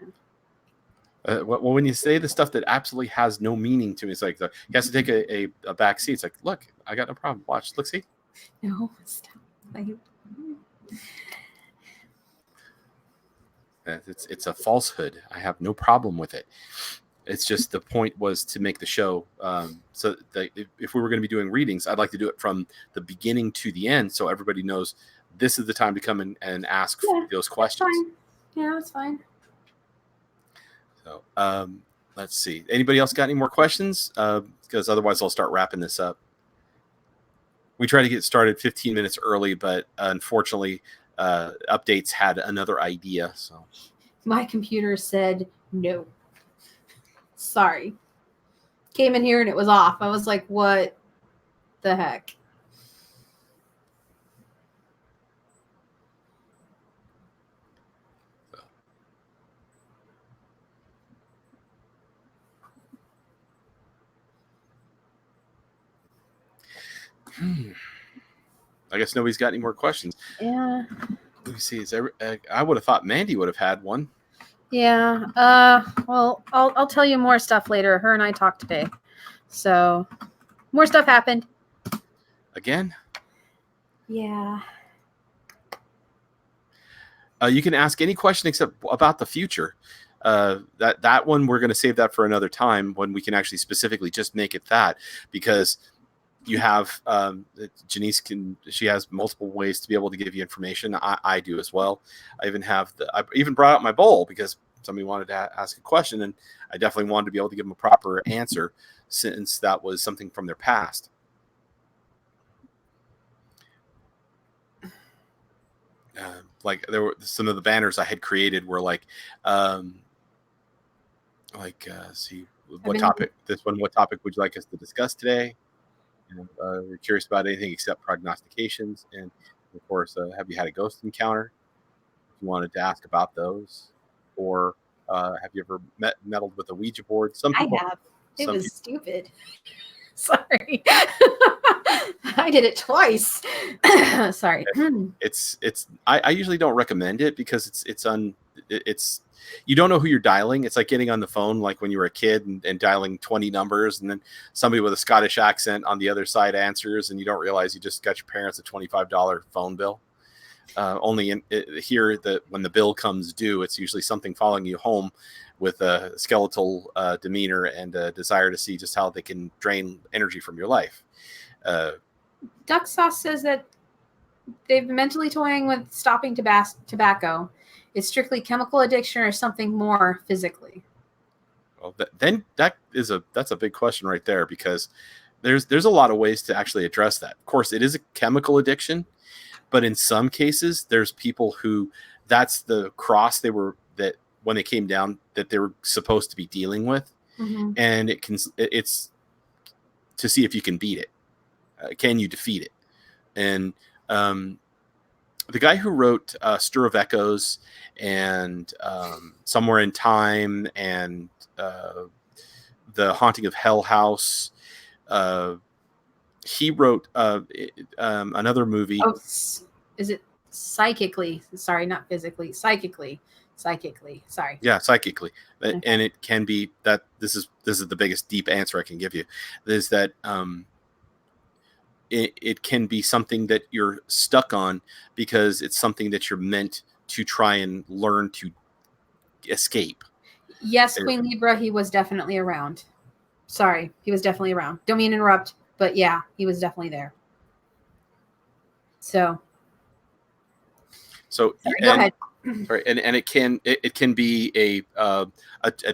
when you say the stuff that absolutely has no meaning to me, it's like he has to take a back seat. It's like, look, I got no problem. Watch, look, see. No, stop. It's a falsehood. I have no problem with it. It's just the point was to make the show so that if we were going to be doing readings, I'd like to do it from the beginning to the end, so everybody knows this is the time to come in and ask those questions. Fine. Yeah, that's fine. So let's see. Anybody else got any more questions? Because otherwise I'll start wrapping this up. We tried to get started 15 minutes early, but unfortunately updates had another idea. So my computer said no. Sorry. Came in here and it was off. I was like, what the heck? I guess nobody's got any more questions. Yeah. Let me see. I would have thought Mandy would have had one. Yeah. Well, I'll tell you more stuff later. Her and I talked today, so more stuff happened. Again? Yeah. You can ask any question except about the future. That one we're going to save that for another time when we can actually specifically just make it that, because you have Janice she has multiple ways to be able to give you information. I do as well. I even brought out my bowl because somebody wanted to ask a question, and I definitely wanted to be able to give them a proper answer since that was something from their past. Like there were some of the banners I had created were like see what topic would you like us to discuss today? And, we're curious about anything except prognostications, and of course, have you had a ghost encounter? If you wanted to ask about those, or have you ever meddled with a Ouija board? Some people I have. It was stupid. Sorry. I did it twice. Sorry. I usually don't recommend it because it's you don't know who you're dialing. It's like getting on the phone like when you were a kid and dialing 20 numbers, and then somebody with a Scottish accent on the other side answers, and you don't realize you just got your parents a $25 phone bill. Here that when the bill comes due, it's usually something following you home with a skeletal demeanor and a desire to see just how they can drain energy from your life. Duck Sauce says that they've been mentally toying with stopping tobacco. It's strictly chemical addiction or something more physically. Well, then that's a big question right there, because there's a lot of ways to actually address that. Of course, it is a chemical addiction, but in some cases, there's people who that's the cross that when they came down that they were supposed to be dealing with, and it's to see if you can beat it. Can you defeat it? And the guy who wrote Stir of Echoes and Somewhere in Time and The Haunting of Hell House, he wrote another movie. Oh, is it psychically? Sorry, not physically. Psychically. Sorry. Yeah, psychically. Okay. And it can be that this is the biggest deep answer I can give you, is that it can be something that you're stuck on because it's something that you're meant to try and learn to escape. Yes, Queen Libra, he was definitely around. Sorry, he was definitely around. Don't mean to interrupt, but yeah, he was definitely there. So go ahead. Right, and it can be a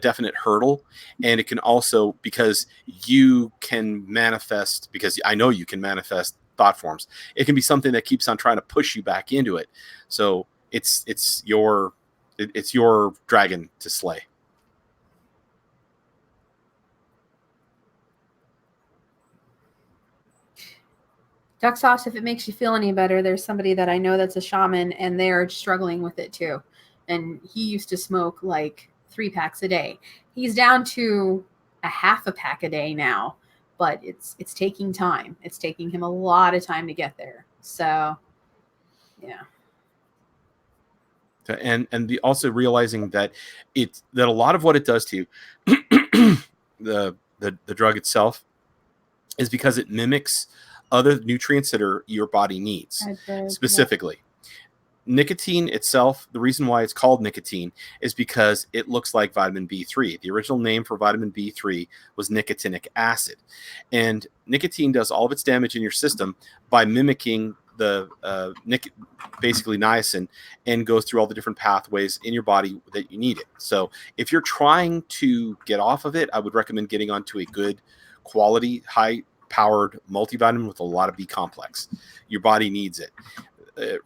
definite hurdle, and it can also, because you can manifest, because I know you can manifest thought forms. It can be something that keeps on trying to push you back into it. So it's your dragon to slay. Duck sauce, if it makes you feel any better, there's somebody that I know that's a shaman, and they're struggling with it too. And he used to smoke like 3 packs a day. He's down to a half a pack a day now, but it's taking time. It's taking him a lot of time to get there. So, yeah. And also realizing that a lot of what it does to you, the drug itself, is because it mimics other nutrients that your body needs. Specifically, nicotine itself, the reason why it's called nicotine is because it looks like vitamin B3. The original name for vitamin B3 was nicotinic acid. And nicotine does all of its damage in your system by mimicking the basically niacin, and goes through all the different pathways in your body that you need it. So if you're trying to get off of it, I would recommend getting onto a good quality, high powered multivitamin with a lot of B complex. Your body needs it.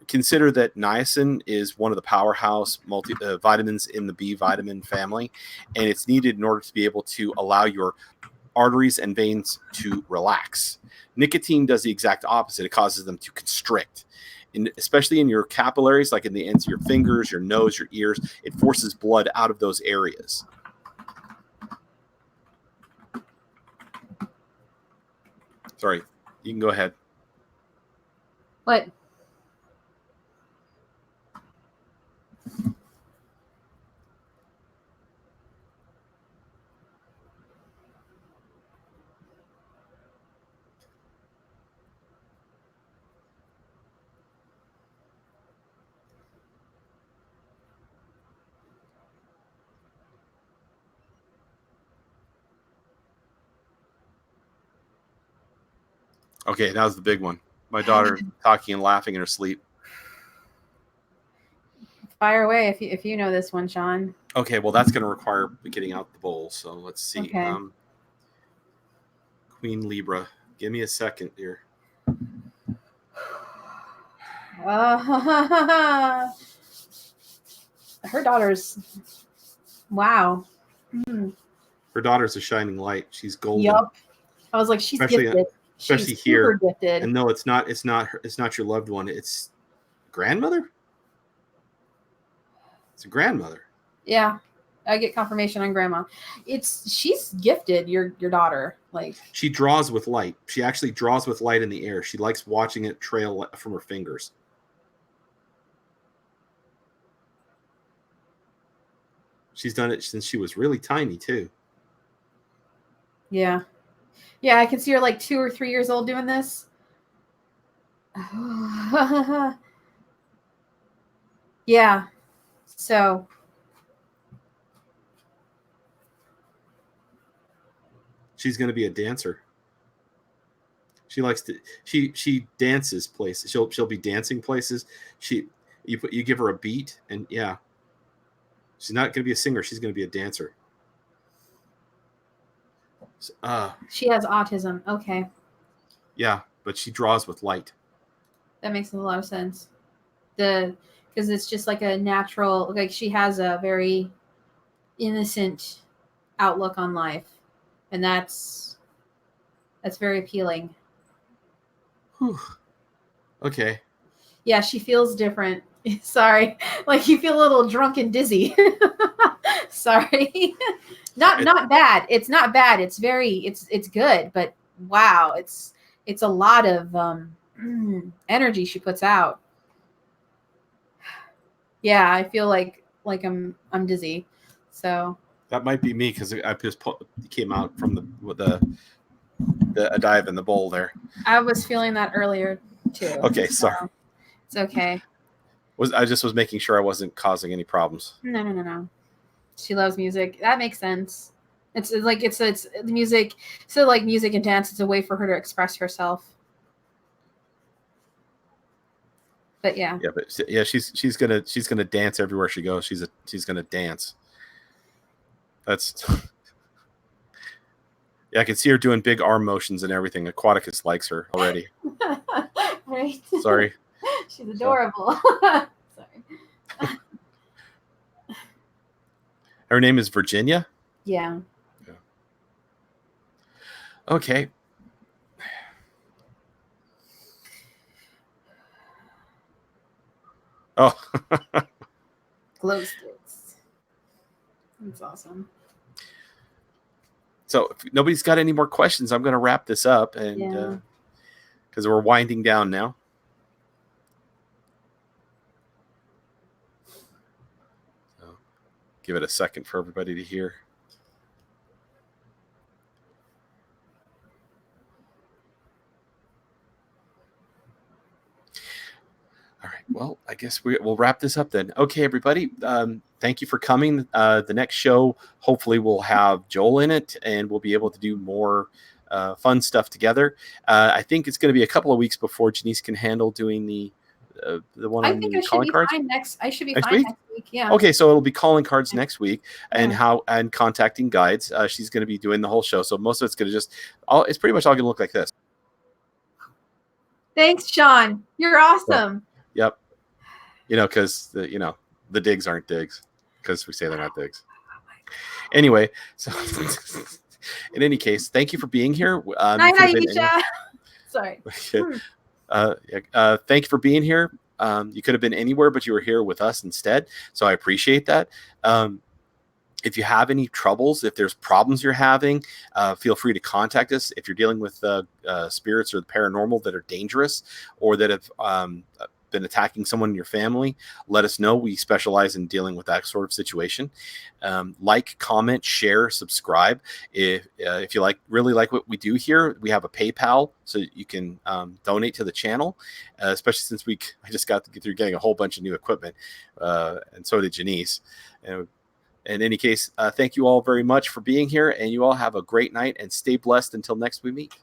Consider that niacin is one of the powerhouse vitamins in the B vitamin family, and it's needed in order to be able to allow your arteries and veins to relax. Nicotine does the exact opposite. It causes them to constrict, especially in your capillaries, like in the ends of your fingers, your nose, your ears. It forces blood out of those areas. Sorry, you can go ahead. What? Okay, that was the big one. My daughter talking and laughing in her sleep. Fire away if you know this one, Sean. Okay, well, that's going to require getting out the bowl. So let's see. Okay. Queen Libra. Give me a second here. Her daughter's, wow. Her daughter's a shining light. She's golden. Yep. I was like, she's gifted. Especially she's here. Super gifted. And no, it's not your loved one. It's grandmother. It's a grandmother. Yeah. I get confirmation on grandma. She's gifted, your daughter. Like, she draws with light. She actually draws with light in the air. She likes watching it trail from her fingers. She's done it since she was really tiny too. Yeah. Yeah, I can see her like 2 or 3 years old doing this. Yeah. So she's going to be a dancer. She likes to. She dances places. She'll be dancing places. You give her a beat, and yeah, she's not going to be a singer. She's going to be a dancer. She has autism. Okay. Yeah, but she draws with light. That makes a lot of sense. Because it's just like a natural. Like, she has a very innocent outlook on life, and that's very appealing. Whew. Okay. Yeah, she feels different. Sorry, like you feel a little drunk and dizzy. Sorry. Not bad. It's not bad. It's good, but wow, it's a lot of energy she puts out. Yeah, I feel like I'm dizzy. So that might be me because I just came out from a dive in the bowl there. I was feeling that earlier too. Okay, sorry. It's okay. I just was making sure I wasn't causing any problems. No. She loves music. That makes sense. It's like it's the music. So like music and dance, it's a way for her to express herself. But yeah. Yeah, but yeah, she's gonna dance everywhere she goes. She's gonna dance. That's yeah, I can see her doing big arm motions and everything. Aquaticus likes her already. Right. Sorry. She's adorable. Sorry. Her name is Virginia. Yeah. Okay. Oh. Glow sticks. That's awesome. So if nobody's got any more questions, I'm going to wrap this up, and because we're winding down now. So give it a second for everybody to hear. All right. Well, I guess we'll wrap this up then. Okay, everybody. Thank you for coming. The next show, hopefully, we'll have Joel in it, and we'll be able to do more fun stuff together. I think it's going to be a couple of weeks before Janice can handle doing the one on the calling cards. I should be fine next week. Yeah. Okay, so it'll be calling cards next week, and contacting guides. She's going to be doing the whole show, so most of it's going to it's pretty much all going to look like this. Thanks, Sean. You're awesome. Yep. Because the digs aren't digs, because we say they're not digs. Anyway, so in any case, thank you for being here. Night, Aisha. Sorry. Thank you for being here. You could have been anywhere, but you were here with us instead. So I appreciate that. If you have any troubles, if there's problems you're having, feel free to contact us. If you're dealing with spirits or the paranormal that are dangerous or that have been attacking someone in your family, let us know. We specialize in dealing with that sort of situation. Like, comment, share, subscribe. If you really like what we do here, we have a PayPal, so you can donate to the channel. Especially since I just got through getting a whole bunch of new equipment, and so did Janice. In any case, thank you all very much for being here, and you all have a great night and stay blessed until next we meet.